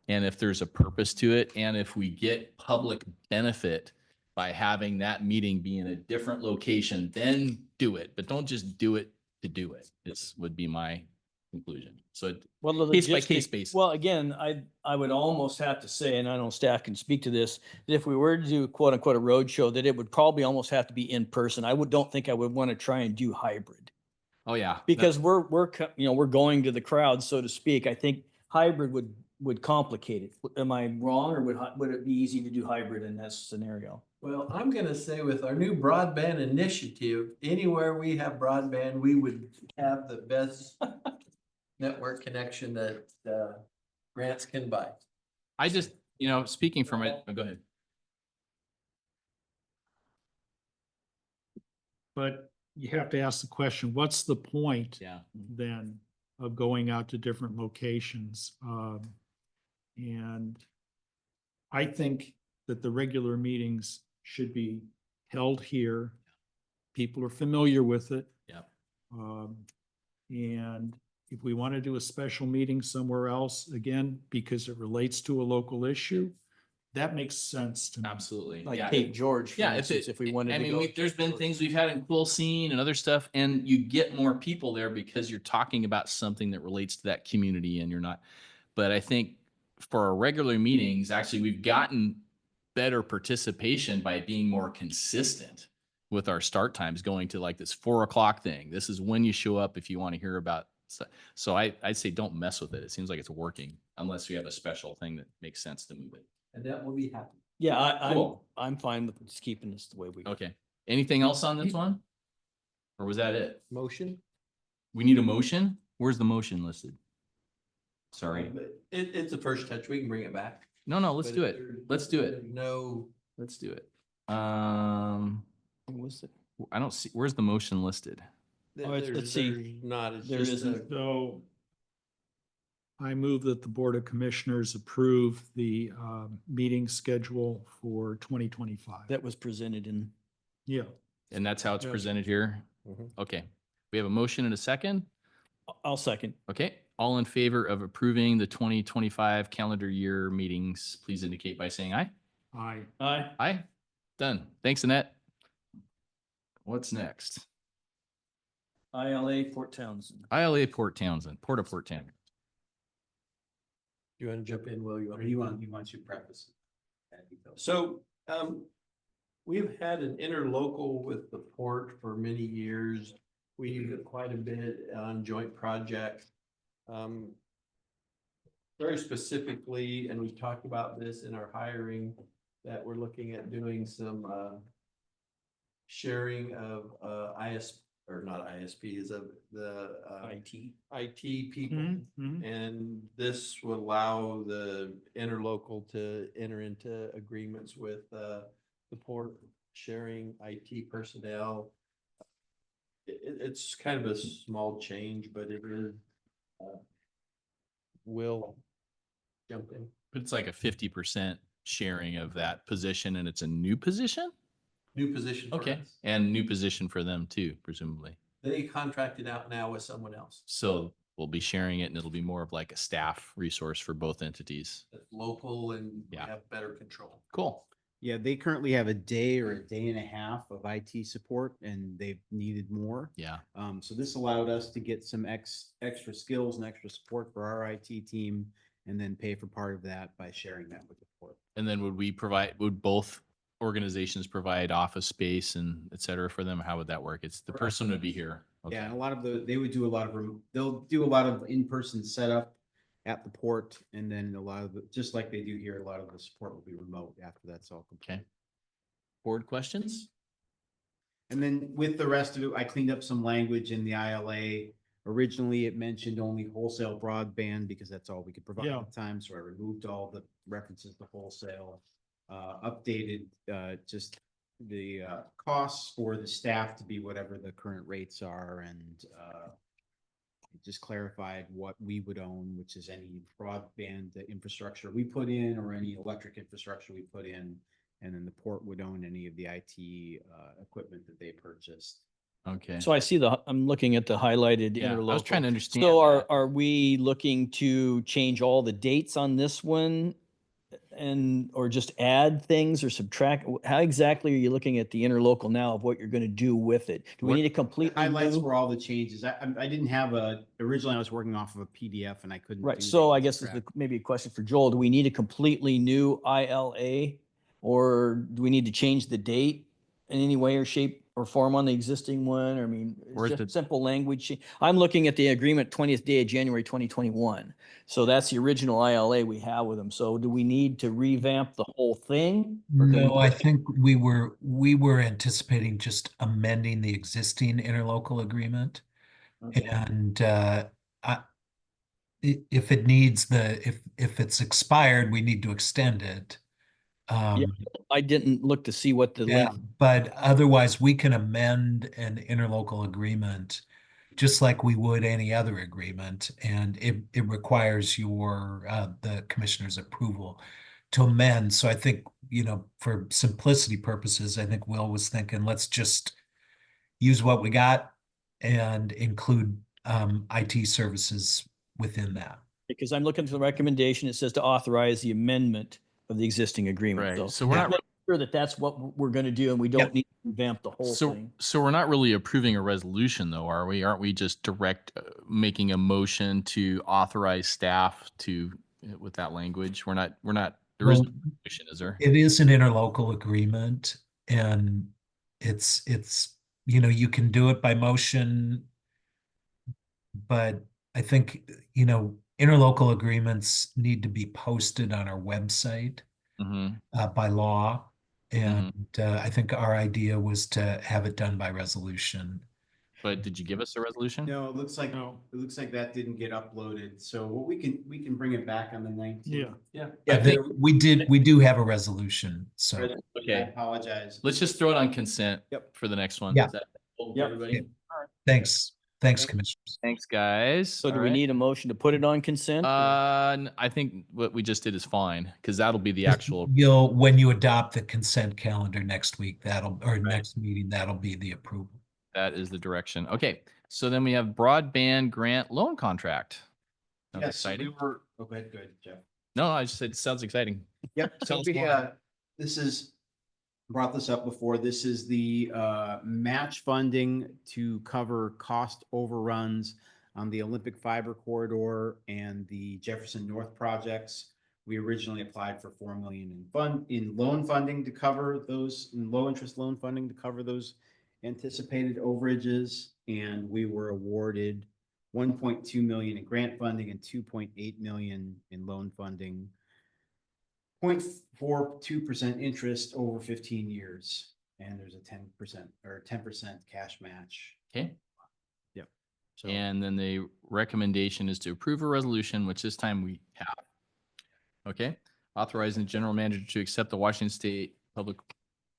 S2: and if there's a purpose to it. And if we get public benefit by having that meeting be in a different location, then do it. But don't just do it to do it. This would be my conclusion. So
S6: Well, the
S2: case by
S6: logistic-
S2: case basis.
S6: Well, again, I would almost have to say, and I know staff can speak to this, that if we were to do quote unquote a road show, that it would probably almost have to be in person. don't think I would want to try and do hybrid.
S2: Oh, yeah.
S6: Because we're going to the crowd, so to speak. I think hybrid would complicate it. Am I wrong, or would it be easy to do hybrid in that scenario?
S7: Well, I'm gonna say with our new broadband initiative, anywhere we have broadband, we would have the best network connection that grants can buy.
S2: I just, speaking from it, go ahead.
S5: But you have to ask the question, what's the point
S2: Yeah.
S5: then of going out to different locations? And I think that the regular meetings should be held here. People are familiar with it.
S2: Yep.
S5: And if we want to do a special meeting somewhere else, again, because it relates to a local issue, that makes sense to me.
S2: Absolutely.
S6: Like
S2: Yeah.
S6: Cape George, for
S2: Yeah,
S6: instance, if we wanted
S2: I
S6: to
S2: mean,
S6: go.
S2: there's been things we've had in Cool Scene and other stuff, and you get more people there because you're talking about something that relates to that community and you're not. But I think for our regular meetings, actually, we've gotten better participation by being more consistent with our start times, going to like this 4:00 thing. This is when you show up if you want to hear about stuff. So I'd say don't mess with it. It seems like it's working unless we have a special thing that makes sense to move it.
S7: And that will be happy.
S6: Yeah,
S2: Cool.
S6: I'm fine with just keeping this the way we.
S2: Okay. Anything else on this one? Or was that it?
S7: Motion?
S2: We need a motion? Where's the motion listed? Sorry.
S7: But it's a first touch. We can bring it back.
S2: No, let's
S7: But
S2: do
S7: if
S2: it.
S7: there's-
S2: Let's do it.
S7: there's No,
S2: Let's do it.
S6: Was it?
S2: I don't see, where's the motion listed?
S6: let's see.
S7: there's not, it's
S6: There
S7: just
S6: isn't.
S5: So I move that the Board of Commissioners approve the meeting schedule for 2025.
S6: That was presented in.
S5: Yeah.
S2: And that's how it's
S7: Yeah.
S2: presented here?
S7: Mhm.
S2: Okay. We have a motion and a second?
S6: I'll second.
S2: Okay. All in favor of approving the 2025 calendar year meetings, please indicate by saying aye.
S5: Aye.
S6: Aye.
S2: Aye. Done. Thanks, Annette. What's next?
S6: ILA Port Townsend.
S2: ILA Port Townsend, Port of Port Townsend.
S7: You want to jump in, Will?
S4: He wants you to preface.
S7: So, we've had an interlocal with the port for many years. We use it quite a bit on joint projects. Very specifically, and we've talked about this in our hiring, that we're looking at doing some sharing of or not ISP, is the
S6: IT.
S7: IT people.
S5: Mhm.
S7: And this would allow the interlocal to enter into agreements with the port sharing IT personnel. It's kind of a small change, but it is. Will jump in.
S2: But it's like a 50% sharing of that position and it's a new position?
S7: New position for
S2: Okay.
S7: us.
S2: And new position for them too, presumably.
S7: They contracted out now with someone else.
S2: So we'll be sharing it and it'll be more of like a staff resource for both entities.
S7: That's local and we
S2: Yeah.
S7: have better control.
S2: Cool.
S4: Yeah, they currently have a day or a day and a half of IT support and they've needed more.
S2: Yeah.
S4: So this allowed us to get some extra skills and extra support for our IT team and then pay for part of that by sharing that with the port.
S2: And then would both organizations provide office space and et cetera for them? How would that work? It's the person would be here.
S4: Yeah, and
S2: Okay.
S4: a lot of they would do a lot of, they'll do a lot of in-person setup at the port. And then a lot of, just like they do here, a lot of the support will be remote after that's all complete.
S2: Okay. Board questions?
S4: And then with the rest of it, I cleaned up some language in the ILA. Originally, it mentioned only wholesale broadband because that's all we could provide
S5: Yeah.
S4: at the time. So I removed all the references to wholesale, updated just the costs for the staff to be whatever the current rates are, and it just clarified what we would own, which is any broadband infrastructure we put in or any electric infrastructure we put in. And then the port would own any of the IT equipment that they purchased.
S2: Okay.
S6: So I see I'm looking at the highlighted
S2: Yeah, I was
S6: interlocal.
S2: trying to understand
S6: So
S2: that.
S6: are we looking to change all the dates on this one? And, or just add things or subtract? How exactly are you looking at the interlocal now of what you're going to do with it? Do we
S2: What-
S6: need a complete
S4: Highlights were all the changes. I didn't have originally I was working off of a PDF and I couldn't.
S6: Right,
S4: do
S6: so
S4: the
S6: I guess this is
S4: subtract.
S6: maybe a question for Joel. Do we need a completely new ILA? Or do we need to change the date in any way or shape or form on the existing one? I mean,
S2: Or is
S6: it's
S2: it-
S6: just simple language. I'm looking at the agreement 20th day of January 2021. So that's the original ILA we have with them. So do we need to revamp the whole thing? Or can we
S8: No, I
S6: just-
S8: think we were anticipating just amending the existing interlocal agreement.
S6: Okay.
S8: And if it needs if it's expired, we need to extend it.
S6: I didn't look to see what the
S8: Yeah,
S6: length.
S8: but otherwise we can amend an interlocal agreement just like we would any other agreement. And it requires the commissioner's approval to amend. So I think, for simplicity purposes, I think Will was thinking, let's just use what we got and include IT services within that.
S6: Because I'm looking for the recommendation. It says to authorize the amendment of the existing agreement.
S2: Right, so we're not-
S6: making sure that that's what we're going to do and we don't
S8: Yep.
S6: need to revamp the whole
S2: So,
S6: thing.
S2: so we're not really approving a resolution though, are we? Aren't we just making a motion to authorize staff to, with that language? We're not, there is no
S8: Well,
S2: resolution, is there?
S8: It is an interlocal agreement and it's, you can do it by motion. But I think, interlocal agreements need to be posted on our website
S2: Mhm.
S8: by law. And I think our idea was to have it done by resolution.
S2: But did you give us a resolution?
S4: No, it looks like that didn't get uploaded. So we can bring it back on the 19th.
S5: Yeah.
S8: We do have a resolution, so.
S4: I
S2: Okay.
S4: apologize.
S2: Let's just throw it on consent.
S4: Yep.
S2: For the next one.
S8: Yeah.
S2: Is that cool with
S6: Yep.
S2: everybody?
S8: Thanks, commissioners.
S2: Thanks, guys.
S6: So do
S2: All
S6: we
S2: right.
S6: need a motion to put it on consent?
S2: I think what we just did is fine, because that'll be the actual,
S8: When you adopt the consent calendar next week, next meeting, that'll be the approval.
S2: that is the direction. Okay, so then we have broadband grant loan contract. Sounds
S4: Yes, so
S2: exciting.
S4: good, Jeff.
S2: No, I just said, it sounds exciting.
S4: Yep. So
S2: Tell us
S4: we
S2: more.
S4: brought this up before. This is the match funding to cover cost overruns on the Olympic Fiber Corridor and the Jefferson North projects. We originally applied for 4 million in loan funding to cover those, in low interest loan funding to cover those anticipated overages, and we were awarded 1.2 million in grant funding and 2.8 million in loan funding. 0.42% interest over 15 years. And there's a 10% or 10% cash match.
S2: Okay.
S4: Yep. So
S2: And then the recommendation is to approve a resolution, which this time we have. Okay, authorizing the general manager to accept the Washington State Public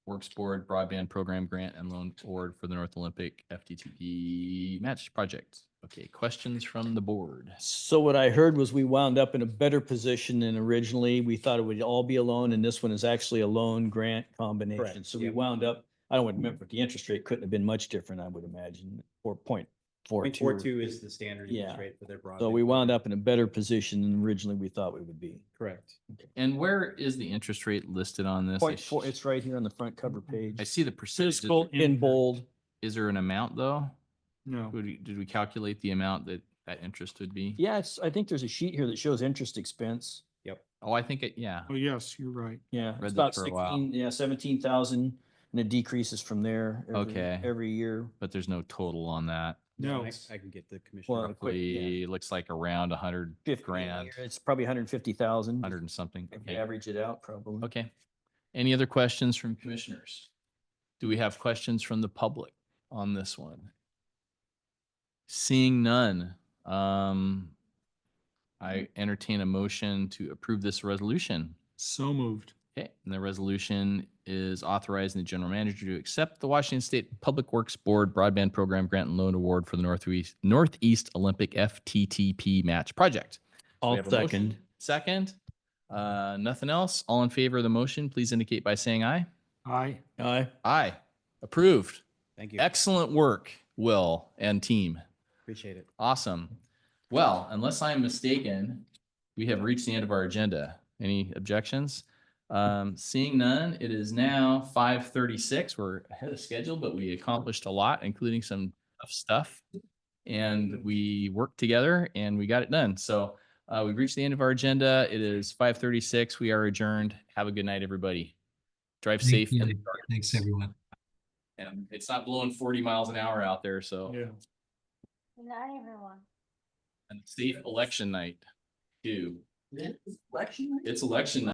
S2: Works Board Broadband Program Grant and Loan Award for the North Olympic FTTP Match Project. Okay, questions from the board?
S6: So what I heard was we wound up in a better position than originally. We thought it would all be a loan, and this one is actually a loan grant combination.
S4: Correct,
S6: So we
S4: yep.
S6: wound up, I don't remember, but the interest rate couldn't have been much different, I would imagine, or 0.42.
S4: 0.42 is the standard
S6: Yeah.
S4: interest rate for their broadband.
S6: So we wound up in a better position than originally we thought we would be.
S4: Correct.
S2: And where is the interest rate listed on this? I
S6: 0.4, it's right here on the front cover page.
S2: I see the percentage.
S5: Fiscal
S6: In
S5: impact.
S6: bold.
S2: Is there an amount though?
S5: No.
S2: Did we calculate the amount that interest would be?
S6: Yeah, I think there's a sheet here that shows interest expense.
S2: Oh, I think yeah.
S5: Oh, yes, you're right.
S6: Yeah,
S2: Read
S6: it's
S2: that
S6: about
S2: for a while.
S6: 16, yeah, 17,000, and it decreases from there.
S2: Okay.
S6: Every year.
S2: But there's no total on that.
S5: No.
S4: I can get the commissioner.
S6: Well, quick, yeah.
S2: Roughly looks like around 100
S6: 50 a
S2: grand,
S6: year, it's probably 150,000.
S2: 100 and something.
S6: If you
S2: Okay.
S6: average it out, probably.
S2: Okay. Any other questions from commissioners? Do we have questions from the public on this one? Seeing none, I entertain a motion to approve this resolution.
S5: So moved.
S2: Okay, and the resolution is authorizing the general manager to accept the Washington State Public Works Board Broadband Program Grant and Loan Award for the Northeast Olympic FTTP Match Project. So we
S6: I'll
S2: have a motion.
S6: second.
S2: Second, nothing else. All in favor of the motion, please indicate by saying aye.
S5: Aye.
S6: Aye.
S2: Aye. Approved.
S4: Thank you.
S2: Excellent work, Will and team.
S4: Appreciate it.
S2: Awesome. Well, unless I'm mistaken, we have reached the end of our agenda. Any objections? Seeing none, it is now 5:36. We're ahead of schedule, but we accomplished a lot, including some tough stuff. And we worked together and we got it done. So we've reached the end of our agenda. It is 5:36. We are adjourned. Have a good night, everybody. Drive
S8: Thank
S2: safe.
S8: you.
S2: in the dark.
S8: Thanks, everyone.
S2: And it's not blowing 40 miles an hour out there, so.
S5: Yeah.
S13: Not everyone.
S2: And safe election night too.
S7: Election?
S2: It's election night.